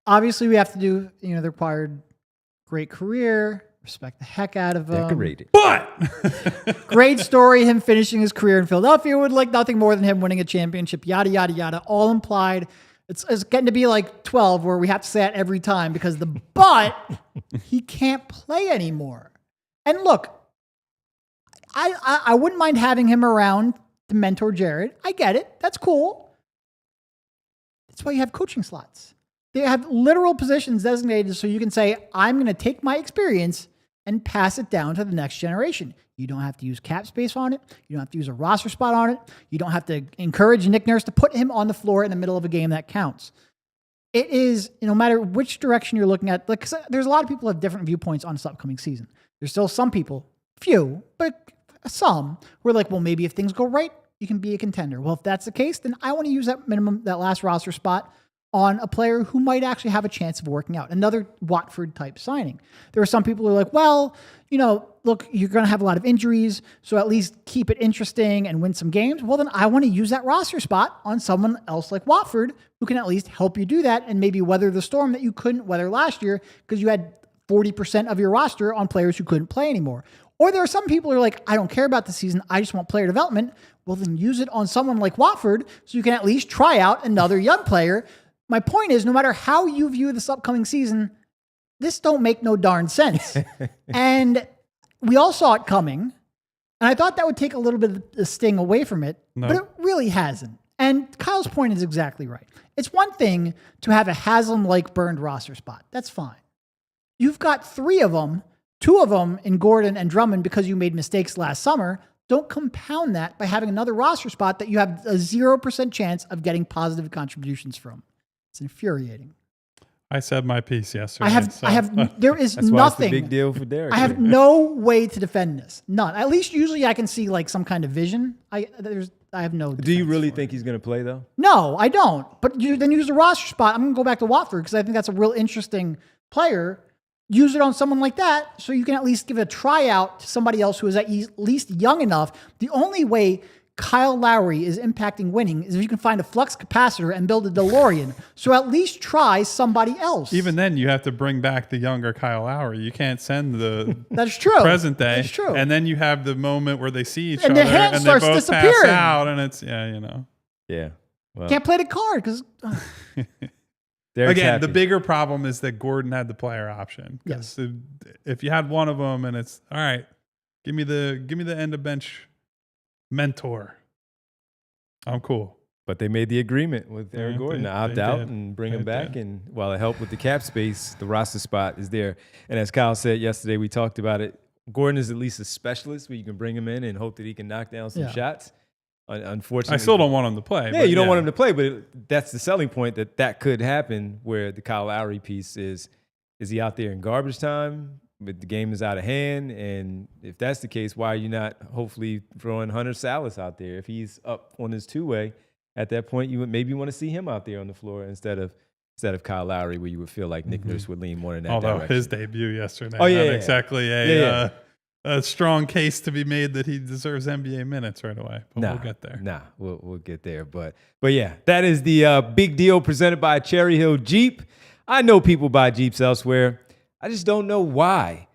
obviously we have to do, the required great career, Respect the heck out of him. Decorated. But Great story, him finishing his career in Philadelphia would like nothing more than him winning a championship, yada, yada, yada, all implied. It's getting to be like 12 where we have to say it every time because he can't play anymore. And look, I wouldn't mind having him around to mentor Jared. I get it. That's cool. That's why you have coaching slots. They have literal positions designated so you can say, I'm going to take my experience and pass it down to the next generation. You don't have to use cap space on it. You don't have to use a roster spot on it. You don't have to encourage Nick Nurse to put him on the floor in the middle of a game that counts. It is, no matter which direction you're looking at, like, 'cause there's a lot of people who have different viewpoints on this upcoming season. There's still some people, few, but some, who are like, well, maybe if things go right, you can be a contender. Well, if that's the case, then I want to use that last roster spot on a player who might actually have a chance of working out. Another Watford type signing. There are some people who are like, well, look, you're going to have a lot of injuries, so at least keep it interesting and win some games. Well, then I want to use that roster spot on someone else like Watford who can at least help you do that and maybe weather the storm that you couldn't weather last year because you had 40% of your roster on players who couldn't play anymore. Or there are some people who are like, I don't care about the season. I just want player development. Well, then use it on someone like Watford so you can at least try out another young player. My point is, no matter how you view this upcoming season, this don't make no darn sense. And we all saw it coming. And I thought that would take a little bit of the sting away from it, but it really hasn't. And Kyle's point is exactly right. It's one thing to have a Haslam-like burned roster spot. That's fine. You've got 3 of them, 2 of them in Gordon and Drummond because you made mistakes last summer. Don't compound that by having another roster spot that you have a 0% chance of getting positive contributions from. It's infuriating. I said my piece yesterday. There is That's why nothing. it's a big deal for Derek. I have no way to defend this. None. At least usually I can see like some kind of vision. I have no. Do you really for think it. he's going to play though? No, I don't. But then use the roster spot. I'm going to go back to Watford because I think that's a real interesting player. Use it on someone like that so you can at least give a tryout to somebody else who is at least young enough. The only way Kyle Lowry is impacting winning is if you can find a flux capacitor and build a DeLorean. So at least try somebody else. Even then, you have to bring back the younger Kyle Lowry. You can't send the That's true. present day. That's true. And then you have the moment where they see each And other the hand and they starts both disappearing. pass out, and it's Yeah. Well, Can't play the card because Derek's Again, happy. the bigger problem is that Gordon had the player option. Yes. If you had one of them, and it's all right, give me the end of bench mentor. I'm cool. But they made the agreement with Eric Yeah, Gordon to opt they out did. and bring They him back. did. And while it helped with the cap space, the roster spot is there. And as Kyle said yesterday, we talked about it. Gordon is at least a specialist where you can bring him in and hope that he can knock down some shots. Unfortunately, I still don't want him to play. Yeah, but you don't want him to play, but that's the selling point that could happen. Where the Kyle Lowry piece is he out there in garbage time? But the game is out of hand, and if that's the case, why are you not hopefully throwing Hunter Salas out there? If he's up on his 2-way, at that point you would maybe want to see him out there on the floor instead of Kyle Lowry, where you would feel like Nick Nurse would lean more in that Although direction. his debut yesterday, yeah. exactly a strong case to be made that he deserves NBA minutes right away. But we'll get there. We'll get there. But yeah, that is the big deal presented by Cherry Hill Jeep. I know people buy Jeeps elsewhere. I just don't know why.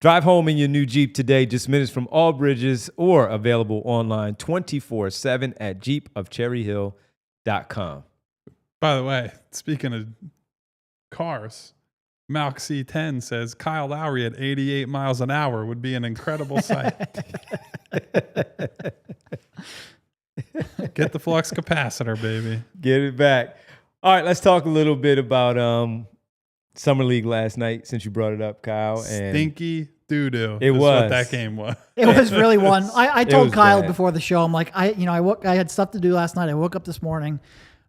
Drive home in your new Jeep today, just minutes from all bridges, or available online 24/7 at jeepofcherryhill.com. By the way, speaking of cars, Malk C10 says Kyle Lowry at 88 miles an hour would be an incredible sight. Get the flux capacitor, baby. Get it back. All right, let's talk a little bit about Summer League last night, since you brought it up, Kyle. And Stinky doo-doo. It is was. what that game was. it was really one. I told was Kyle bad. before the show, I'm like, I had stuff to do last night. I woke up this morning,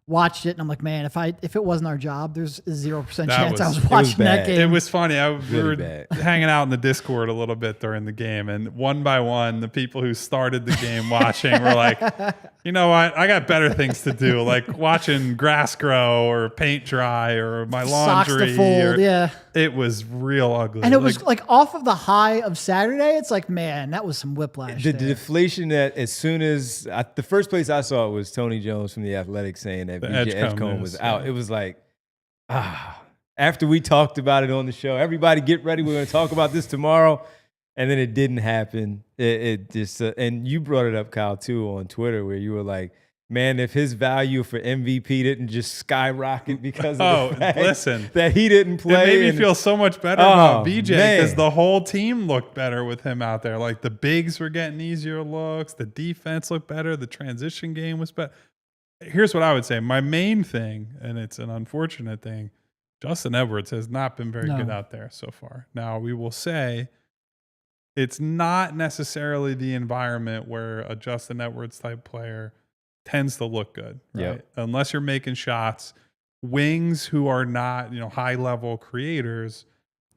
watched it, and I'm like, man, if it wasn't our job, there's a 0% chance I was watching that bad. game. It was funny. We were bad. hanging out in the Discord a little bit during the game, and one by one, the people who started the game watching were like, you know what? I got better things to do, like watching grass grow or paint dry or my Socks laundry. to fold, or- yeah. It was real ugly. And it was like off of the high of Saturday. It's like, man, that was some whiplash. the there. deflation that as soon as the first place I saw it was Tony Jones from The Athletic saying that The VJ Edgecombe Edgecombe was news, out. yeah. It was like, after we talked about it on the show. Everybody get ready. We're going to talk about this tomorrow. And then it didn't happen. It just, and you brought it up, Kyle, too, on Twitter, where you were like, man, if his value for MVP didn't just skyrocket because of the fact that he didn't play. It made me feel so much better about VJ because the whole team looked better with him out there. Like the bigs were getting easier looks. The defense looked better. The transition game was better. Here's what I would say. My main thing, and it's an unfortunate thing, Justin Edwards has not been very good out there so far. Now, we will say it's not necessarily the environment where a Justin Edwards type player tends to look good, right? Yep. Unless you're making shots. Wings who are not, high level creators,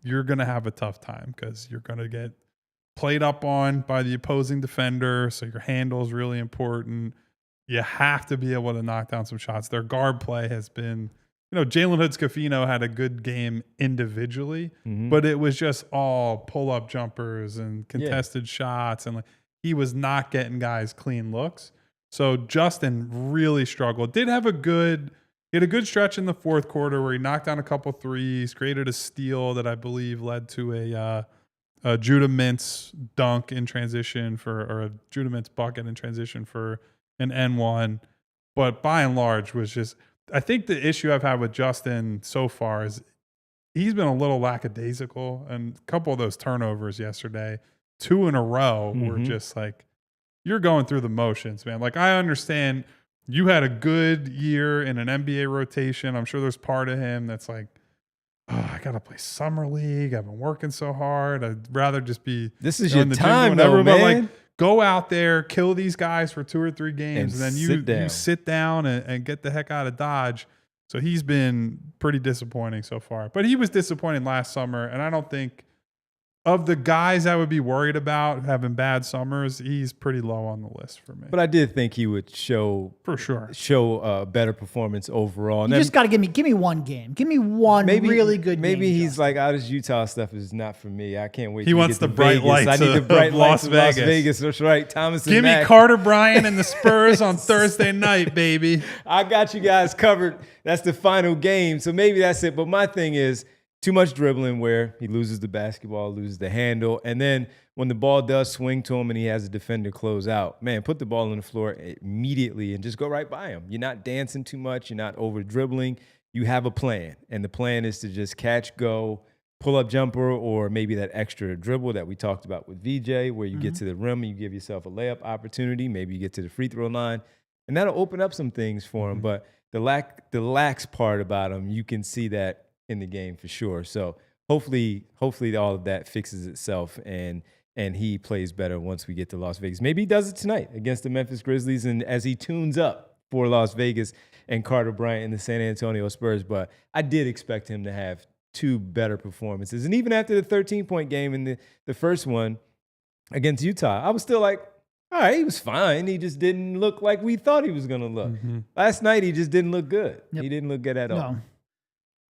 you're going to have a tough time because you're going to get played up on by the opposing defender. So your handle is really important. You have to be able to knock down some shots. Their guard play has been, Jalen Hood-Scafino had a good game individually, but it was just all pull-up jumpers and contested shots. And he was not getting guys clean looks. So Justin really struggled. He had a good stretch in the fourth quarter where he knocked down a couple threes, created a steal that I believe led to a Judah Mintz dunk in transition or a Judah Mintz bucket in transition for an N1. But by and large was just, I think the issue I've had with Justin so far is he's been a little lackadaisical, and a couple of those turnovers yesterday, 2 in a row, were just like, you're going through the motions, man. Like, I understand you had a good year in an NBA rotation. I'm sure there's part of him that's like, oh, I got to play summer league. I've been working so hard. I'd rather just be this is your time, though, man. But go out there, kill these guys for 2 or 3 games, and then you sit down and get the heck out of Dodge. So he's been pretty disappointing so far. But he was disappointing last summer, and I don't think of the guys I would be worried about having bad summers, he's pretty low on the list for me. But I did think he would show better performance overall. You just got to give me one game. Give me one really good game. Maybe he's like, this Utah stuff is not for me. I can't wait. He wants the bright lights. I need the bright lights of Las Vegas. Vegas. That's right. Thomas and Give me Carter Bryant and the Spurs on Thursday night, baby. I got you guys covered. That's the final game. So maybe that's it. But my thing is, too much dribbling where he loses the basketball, loses the handle. And then when the ball does swing to him and he has a defender close out, man, put the ball on the floor immediately and just go right by him. You're not dancing too much. You're not over dribbling. You have a plan. And the plan is to just catch, go, pull up jumper, or maybe that extra dribble that we talked about with VJ where you get to the rim and you give yourself a layup opportunity. Maybe you get to the free throw line. And that'll open up some things for him. But the lax part about him, you can see that in the game for sure. So hopefully all of that fixes itself and he plays better once we get to Las Vegas. Maybe he does it tonight against the Memphis Grizzlies and as he tunes up for Las Vegas and Carter Bryant and the San Antonio Spurs. But I did expect him to have 2 better performances. And even after the 13-point game in the first one against Utah, I was still like, all right, he was fine. He just didn't look like we thought he was going to look. Last night, he just didn't look good. He didn't look good at all. No.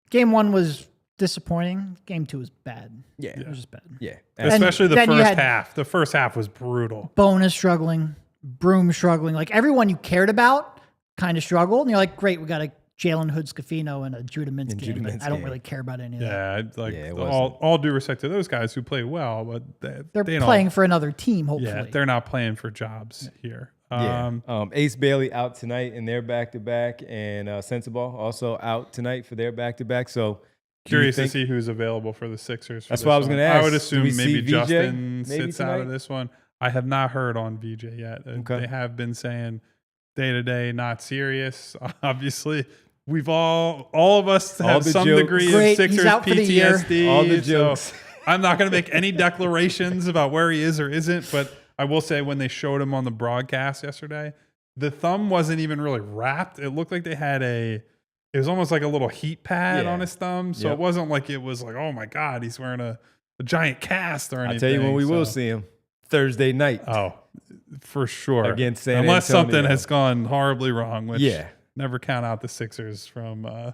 Game 1 was disappointing. Game 2 was bad. Yeah. It was just bad. Yeah. Especially the first half. The first half was brutal. Bonus struggling. Broom struggling. Like everyone you cared about kind of struggled. And you're like, great, we got a Jalen Hood-Scafino and a Judah Mintz game. I don't really care about any of that. All due respect to those guys who play well, but they're playing for another team, hopefully. Yeah, they're not playing for jobs here. Ace Bailey out tonight in their back-to-back, and Sensabaugh also out tonight for their back-to-back. So curious to see who's available for the Sixers. That's what I was going to ask. I would assume maybe Justin sits out of this one. I have not heard on VJ yet. They have been saying day-to-day, not serious. Obviously, we've all of us have some degree of Sixers PTSD. All the jokes. So I'm not going to make any declarations about where he is or isn't, but I will say when they showed him on the broadcast yesterday, the thumb wasn't even really wrapped. It looked like they had it was almost like a little heat pad on his thumb. So it wasn't like it was like, oh my God, he's wearing a giant cast or anything. I'll tell you when we will see him. Thursday night. Oh, for sure. Against San Unless Antonio. something has gone horribly wrong, which never count out the Sixers from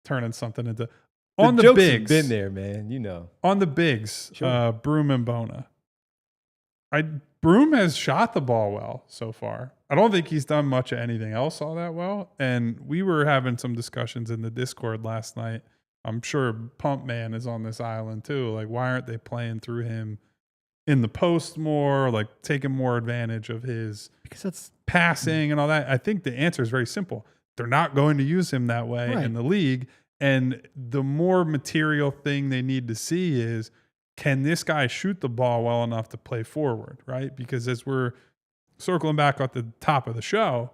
turning something into. On the jokes bigs. Have been there, man. You know. On the bigs, Broom and Bona. Broom has shot the ball well so far. I don't think he's done much of anything else all that well. And we were having some discussions in the Discord last night. I'm sure Pump Man is on this island too. Like, why aren't they playing through him in the post more, like taking more advantage of his passing and all that? I think the answer is very simple. They're not going to use him that way in the league. And the more material thing they need to see is, can this guy shoot the ball well enough to play forward, right? Because as we're circling back at the top of the show,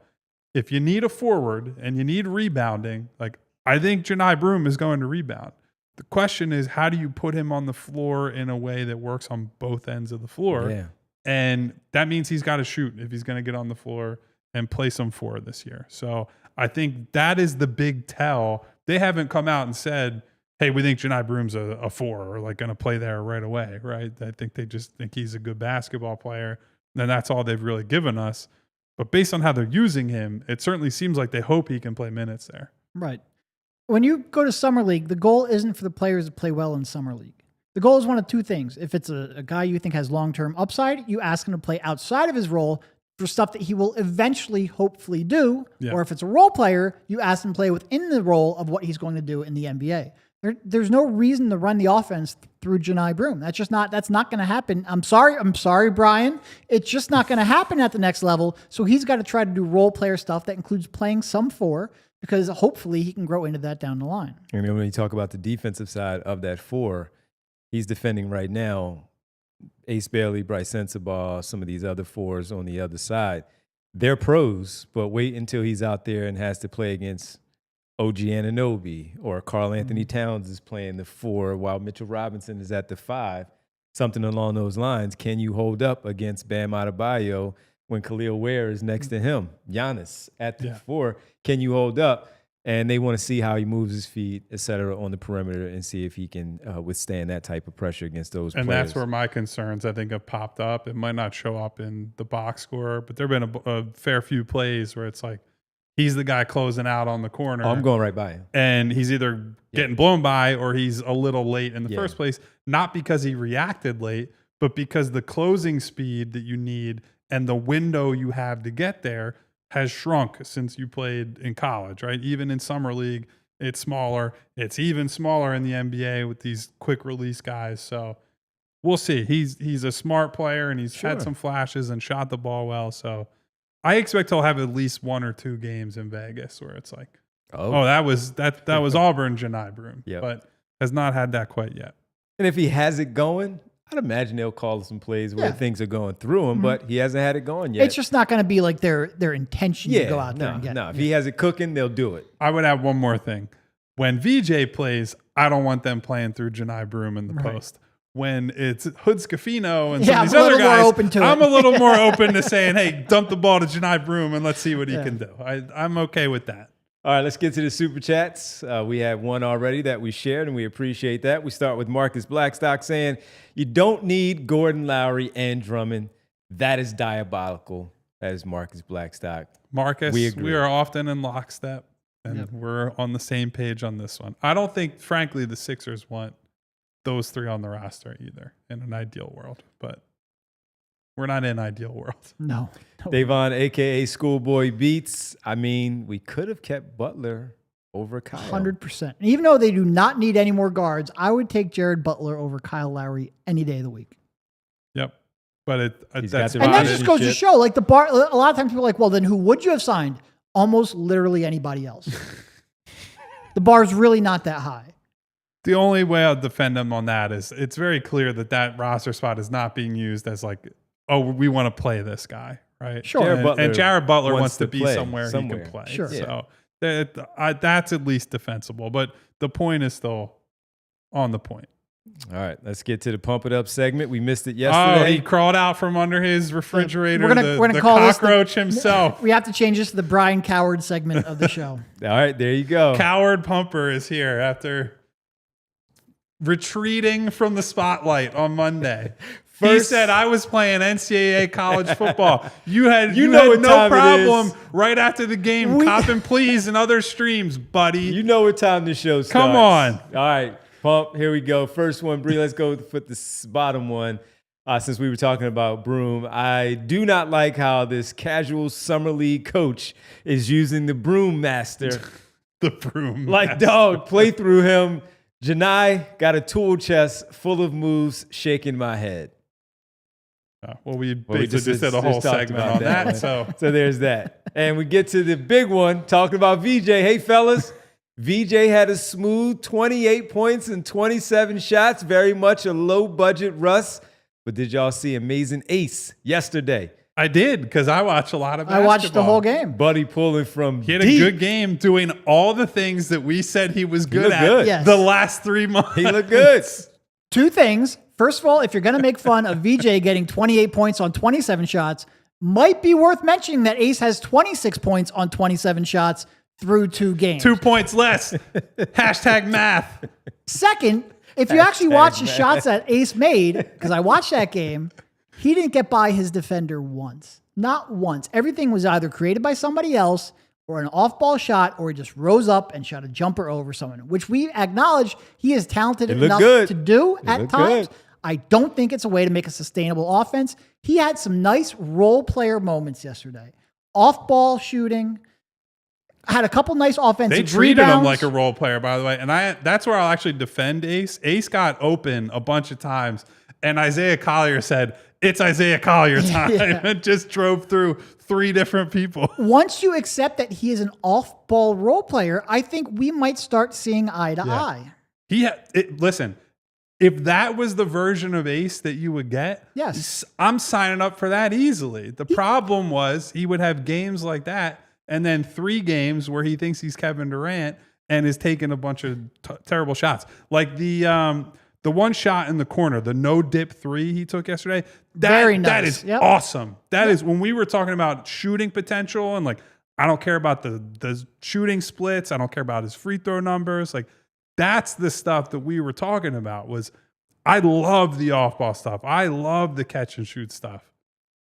if you need a forward and you need rebounding, like, I think Janai Broome is going to rebound. The question is, how do you put him on the floor in a way that works on both ends of the floor? Yeah. And that means he's got to shoot if he's going to get on the floor and play some forward this year. So I think that is the big tell. They haven't come out and said, hey, we think Janai Broome's a 4 or like going to play there right away, right? I think they just think he's a good basketball player. And that's all they've really given us. But based on how they're using him, it certainly seems like they hope he can play minutes there. Right. When you go to Summer League, the goal isn't for the players to play well in Summer League. The goal is one of two things. If it's a guy you think has long-term upside, you ask him to play outside of his role for stuff that he will eventually, hopefully do. Yeah. Or if it's a role player, you ask him to play within the role of what he's going to do in the NBA. There's no reason to run the offense through Janai Broome. That's not going to happen. I'm sorry, Brian. It's just not going to happen at the next level. So he's got to try to do role player stuff that includes playing some 4, because hopefully he can grow into that down the line. And when you talk about the defensive side of that 4, he's defending right now Ace Bailey, Bryce Sensabaugh, some of these other 4s on the other side. They're pros, but wait until he's out there and has to play against OG Anunoby, or Karl Anthony Towns is playing the 4 while Mitchell Robinson is at the 5, something along those lines. Can you hold up against Bam Adebayo when Khalil Ware is next to him? Giannis at the 4. Can you hold up? And they want to see how he moves his feet, et cetera, on the perimeter and see if he can withstand that type of pressure against those players. And that's where my concerns, I think, have popped up. It might not show up in the box score, but there have been a fair few plays where it's like, he's the guy closing out on the corner. Oh, I'm going right by him. And he's either getting blown by or he's a little late in the first place, not because he reacted late, but because the closing speed that you need and the window you have to get there has shrunk since you played in college, right? Even in Summer League, it's smaller. It's even smaller in the NBA with these quick release guys. So we'll see. He's a smart player, and he's had some flashes and shot the ball well. So I expect he'll have at least 1 or 2 games in Vegas where it's like, that was Auburn Janai Broome, but has not had that quite yet. And if he has it going, I'd imagine they'll call some plays where things are going through him, but he hasn't had it going yet. It's just not going to be like their intention to go out there and get it. If he has it cooking, they'll do it. I would add one more thing. When VJ plays, I don't want them playing through Janai Broome in the post. When it's Hood Scafino and some of these other guys, I'm a little more open to saying, hey, dump the ball to Janai Broome and let's see what he can do. I'm okay with that. All right, let's get to the Super Chats. We had one already that we shared, and we appreciate that. We start with Marcus Blackstock saying, you don't need Gordon, Lowry, and Drummond. That is diabolical. That is Marcus Blackstock. Marcus, we are often in lockstep, and we're on the same page on this one. I don't think, frankly, the Sixers want those 3 on the roster either in an ideal world, but we're not in an ideal world. No. Davon, a.k.a. Schoolboy Beats. I mean, we could have kept Butler over Kyle. 100%. And even though they do not need any more guards, I would take Jared Butler over Kyle Lowry any day of the week. Yep. But that just goes to show, like, a lot of times people are like, well, then who would you have signed? Almost literally anybody else. The bar's really not that high. The only way I'll defend them on that is it's very clear that roster spot is not being used as like, oh, we want to play this guy, right? Sure. And Jared Butler wants to be somewhere he can play. Sure. So that's at least defensible. But the point is still on the point. All right, let's get to the Pump It Up segment. We missed it yesterday. Oh, he crawled out from under his refrigerator. We're gonna call cockroach himself. We have to change this to the Brian Coward segment of the show. All right, there you go. Coward Pumper is here after retreating from the spotlight on Monday. He said, I was playing NCAA college football. You had no problem right after the game copping pleas and other streams, buddy. You know what time the show starts. Come on. All right, Pump, here we go. First one, Bree, let's go with this bottom one. Since we were talking about Broome, I do not like how this casual summer league coach is using the Broome Master. The Broome like, Master. Dog, play through him. Janai got a tool chest full of moves shaking my head. Well, we basically just did a whole just talked segment about on that. one. So there's that. And we get to the big one, talking about VJ. Hey, fellas. VJ had a smooth 28 points and 27 shots, very much a low-budget Russ. But did y'all see amazing ace yesterday? I did, because I watched a lot of basketball. I watched the whole game. Buddy pulling from He had deep. a good game doing all the things that we said he was good looked at good. Yes. the last 3 months. He looked good. Two things. First of all, if you're going to make fun of VJ getting 28 points on 27 shots, might be worth mentioning that Ace has 26 points on 27 shots through 2 games. 2 points less. Hashtag math. Second, if you actually watch the shots that Ace made, because I watched that game, he didn't get by his defender once. Not once. Everything was either created by somebody else or an off-ball shot, or he just rose up and shot a jumper over someone, which we acknowledge he is talented enough to do at times. Good. I don't think it's a way to make a sustainable offense. He had some nice role player moments yesterday. Off-ball shooting, had a couple nice offensive They treated rebounds. him like a role player, by the way. And that's where I'll actually defend Ace. Ace got open a bunch of times, and Isaiah Collier said, "It's Isaiah Collier time," and just drove through 3 different people. Once you accept that he is an off-ball role player, I think we might start seeing eye to eye. Listen, if that was the version of Ace that you would get, Yes. I'm signing up for that easily. The problem was he would have games like that, and then 3 games where he thinks he's Kevin Durant and is taking a bunch of terrible shots. Like the one shot in the corner, the no dip 3 he took yesterday. Very nice. That is awesome. That is when we were talking about shooting potential, and like, I don't care about the shooting splits. I don't care about his free throw numbers. Like, that's the stuff that we were talking about. I love the off-ball stuff. I love the catch and shoot stuff.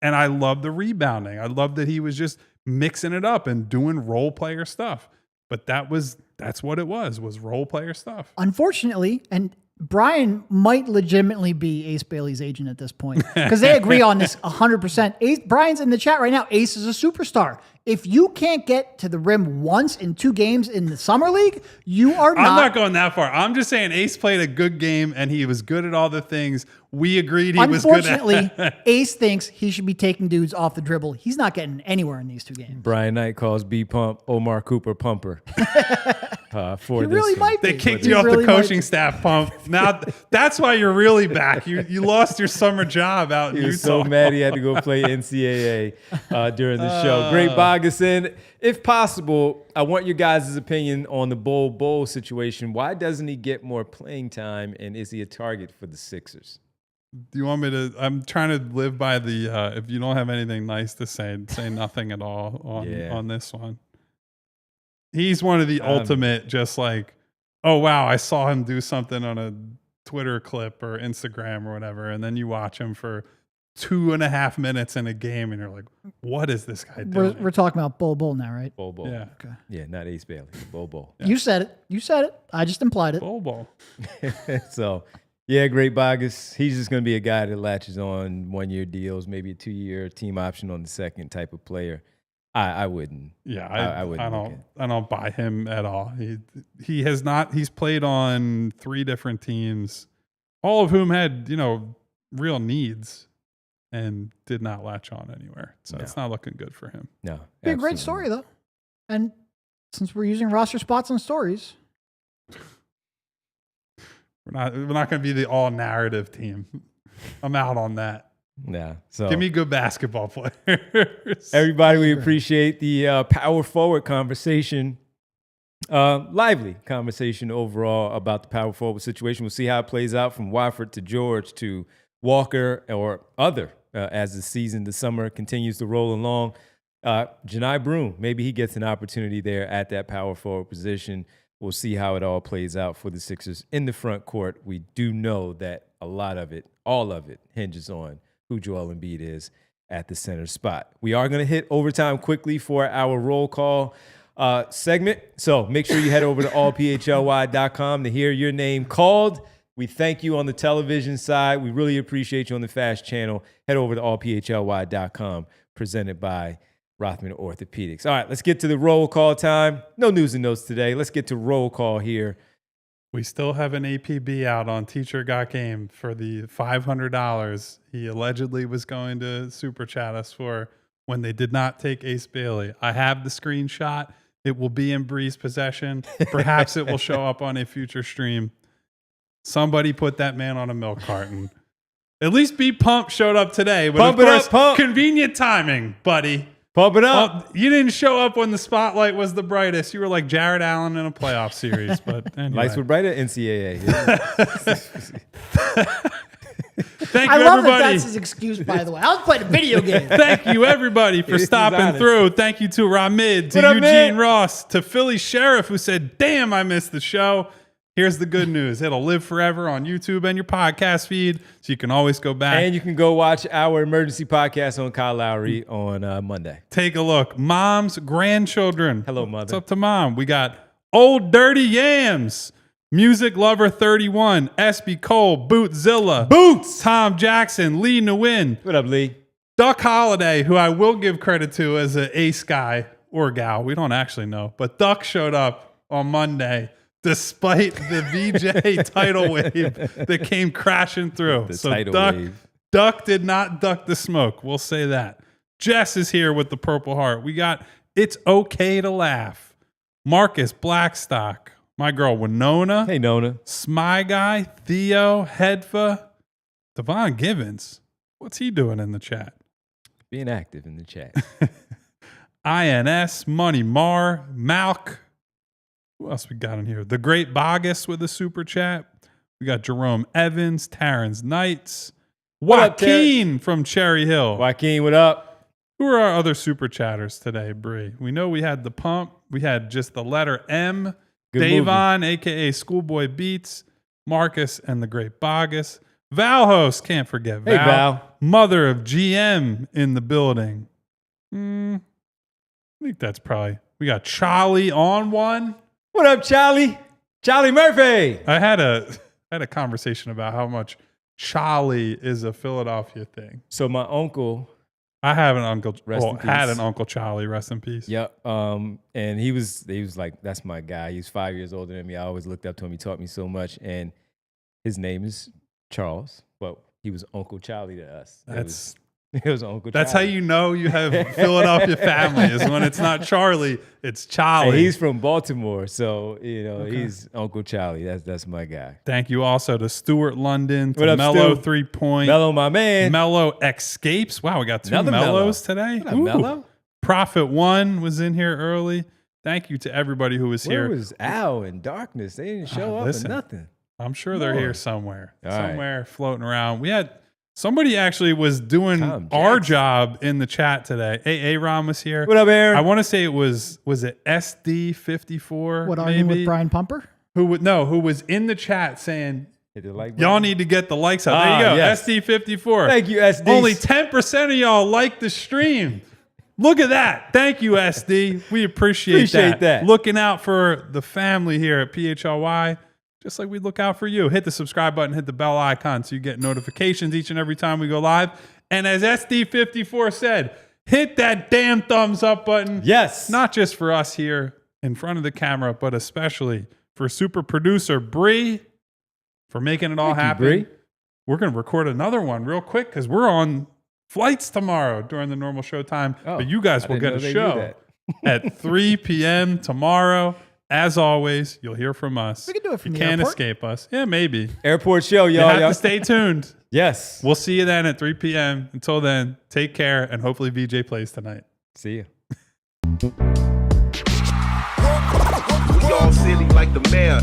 And I love the rebounding. I love that he was just mixing it up and doing role player stuff. But that's what it was role player stuff. Unfortunately, and Brian might legitimately be Ace Bailey's agent at this point, because they agree on this 100%. Brian's in the chat right now. Ace is a superstar. If you can't get to the rim once in 2 games in the summer league, you are not. I'm not going that far. I'm just saying Ace played a good game and he was good at all the things we agreed he was good at. Unfortunately, Ace thinks he should be taking dudes off the dribble. He's not getting anywhere in these 2 games. Brian Knight calls B Pump Omar Cooper Pumper. For He this really one. might be. They kicked He you off really the might coaching be. staff, Pump. Now that's why you're really back. You lost your summer job out in He Utah. was so mad he had to go play NCAA during the show. Great Bogason. If possible, I want your guys' opinion on the Bowl situation. Why doesn't he get more playing time, and is he a target for the Sixers? Do you want me to? I'm trying to live by the if you don't have anything nice to say nothing at all on this one. He's one of the ultimate, just like, oh wow, I saw him do something on a Twitter clip or Instagram or whatever, and then you watch him for 2.5 minutes in a game, and you're like, what is this guy doing? We're talking about Bull now, right? Bull. Yeah. Okay. Yeah, not Ace Bailey. Bull. You said it. I just implied it. Bull. So, yeah, great Bogus. He's just going to be a guy that latches on 1-year deals, maybe a 2-year team option on the second type of player. I wouldn't. Yeah, I wouldn't. I don't buy him at all. He has not. He's played on 3 different teams, all of whom had real needs, and did not latch on anywhere. So it's not looking good for him. No, Be a great story though, and since we're using roster spots on stories, We're not going to be the all narrative team. I'm out on that. Yeah. So Give me good basketball players. everybody, we appreciate the power forward conversation. Lively conversation overall about the power forward situation. We'll see how it plays out from Watford to George to Walker or other as the summer continues to roll along. Janai Broom, maybe he gets an opportunity there at that power forward position. We'll see how it all plays out for the Sixers in the front court. We do know that a lot of it, all of it, hinges on who Joel Embiid is at the center spot. We are going to hit overtime quickly for our roll call segment. So make sure you head over to allphly.com to hear your name called. We thank you on the television side. We really appreciate you on the FAST channel. Head over to allphly.com, presented by Rothman Orthopedics. All right, let's get to the roll call time. No news and notes today. Let's get to roll call here. We still have an APB out on Teacher Got Game for the $500 he allegedly was going to super chat us for when they did not take Ace Bailey. I have the screenshot. It will be in Bree's possession. Perhaps it will show up on a future stream. Somebody put that man on a milk carton. At least B Pump showed up today. But Pump of it course, up, Pump. Convenient timing, buddy. Pump it up. Well, you didn't show up when the spotlight was the brightest. You were like Jared Allen in a playoff series. But anyway. Lights were brighter. NCAA. Thank I you, love everybody. that that's his excuse, by the way. I was playing a video game. Thank you, everybody, for He's stopping honest. through. Thank you to Ramid, to What up, Eugene man? Ross, to Philly Sheriff, who said, damn, I missed the show. Here's the good news. It'll live forever on YouTube and your podcast feed, so you can always go back. And you can go watch our emergency podcast on Kyle Lowry on Monday. Take a look. Mom's grandchildren. Hello, mother. What's up to mom? We got Old Dirty Yams, Music Lover 31, SB Cole, Bootzilla, Boots. Tom Jackson, Lee Nguyen, What up, Lee? Duck Holiday, who I will give credit to as an ace guy or gal. We don't actually know. But Duck showed up on Monday despite the VJ tidal wave that came crashing through. The So tidal wave. Duck did not duck the smoke. We'll say that. Jess is here with the Purple Heart. We got It's Okay to Laugh, Marcus Blackstock, my girl Winona, Hey, Nona. Smy Guy, Theo, Hedfa, Devon Givens. What's he doing in the chat? Being active in the chat. INS, Money Mar, Malk. Who else we got in here? The Great Bogus with a super chat. We got Jerome Evans, Terrence Knights, What up, Joaquin from Cherry Hill. Joaquin, what up? Who are our other super chatters today, Bree? We know we had the Pump. We had just the letter M. Good Davon, a.k.a. Schoolboy Beats, Marcus, and the Great Bogus. Val host, can't forget Val. Hey, Val. Mother of GM in the building. I think that's probably... We got Charlie on one. What up, Charlie? Charlie Murphy. I had a conversation about how much Charlie is a Philadelphia thing. So my uncle, I have an uncle, Rest in had peace. an Uncle Charlie, rest in peace. yep. And he was like, that's my guy. He's 5 years older than me. I always looked up to him. He taught me so much. And his name is Charles, but he was Uncle Charlie to us. It was Uncle That's how Charlie. you know you have Philadelphia family is when it's not Charlie, it's Charlie. And he's from Baltimore, so Okay. he's Uncle Charlie. That's my guy. Thank you also to Stuart London, What to up, Mellow Stu? 3 Point, Mello, my man. Mellow Escapes. Wow, we got two Another Mellows today. What up, Mello? Prophet One was in here early. Thank you to everybody who was Where here. was Al and Darkness? They didn't show up listen. or nothing. I'm sure they're Lord. here somewhere. All right. Somewhere floating around. We had somebody actually was doing Tom our Jackson. job in the chat today. Aaron was here. What up, Aaron? I want to say it was it SD54 What are maybe? you with Brian Pumper? Who was in the chat saying Hit the like y'all button. need to get the likes up. There you go. Yes. SD54. Thank you, SD. Only 10% of y'all like the stream. Look at that. Thank you, SD. We appreciate that. Looking out for the family here at PHLY, just like we look out for you. Hit the subscribe button, hit the bell icon so you get notifications each and every time we go live. And as SD54 said, hit that damn thumbs up button. Yes. Not just for us here in front of the camera, but especially for super producer Bree for making it all Thank you, happen. Bree. We're going to record another one real quick because we're on flights tomorrow during the normal show time. Oh, but you guys I will didn't get know a they knew show that. at 3 p.m. tomorrow. As always, you'll hear from us. We can do it from you the can't airport. escape us. Yeah, maybe. Airport show, You y'all. have y'all. to stay tuned. Yes. We'll see you then at 3 p.m. Until then, take care, and hopefully VJ plays tonight. See you. We all silly like the mayor.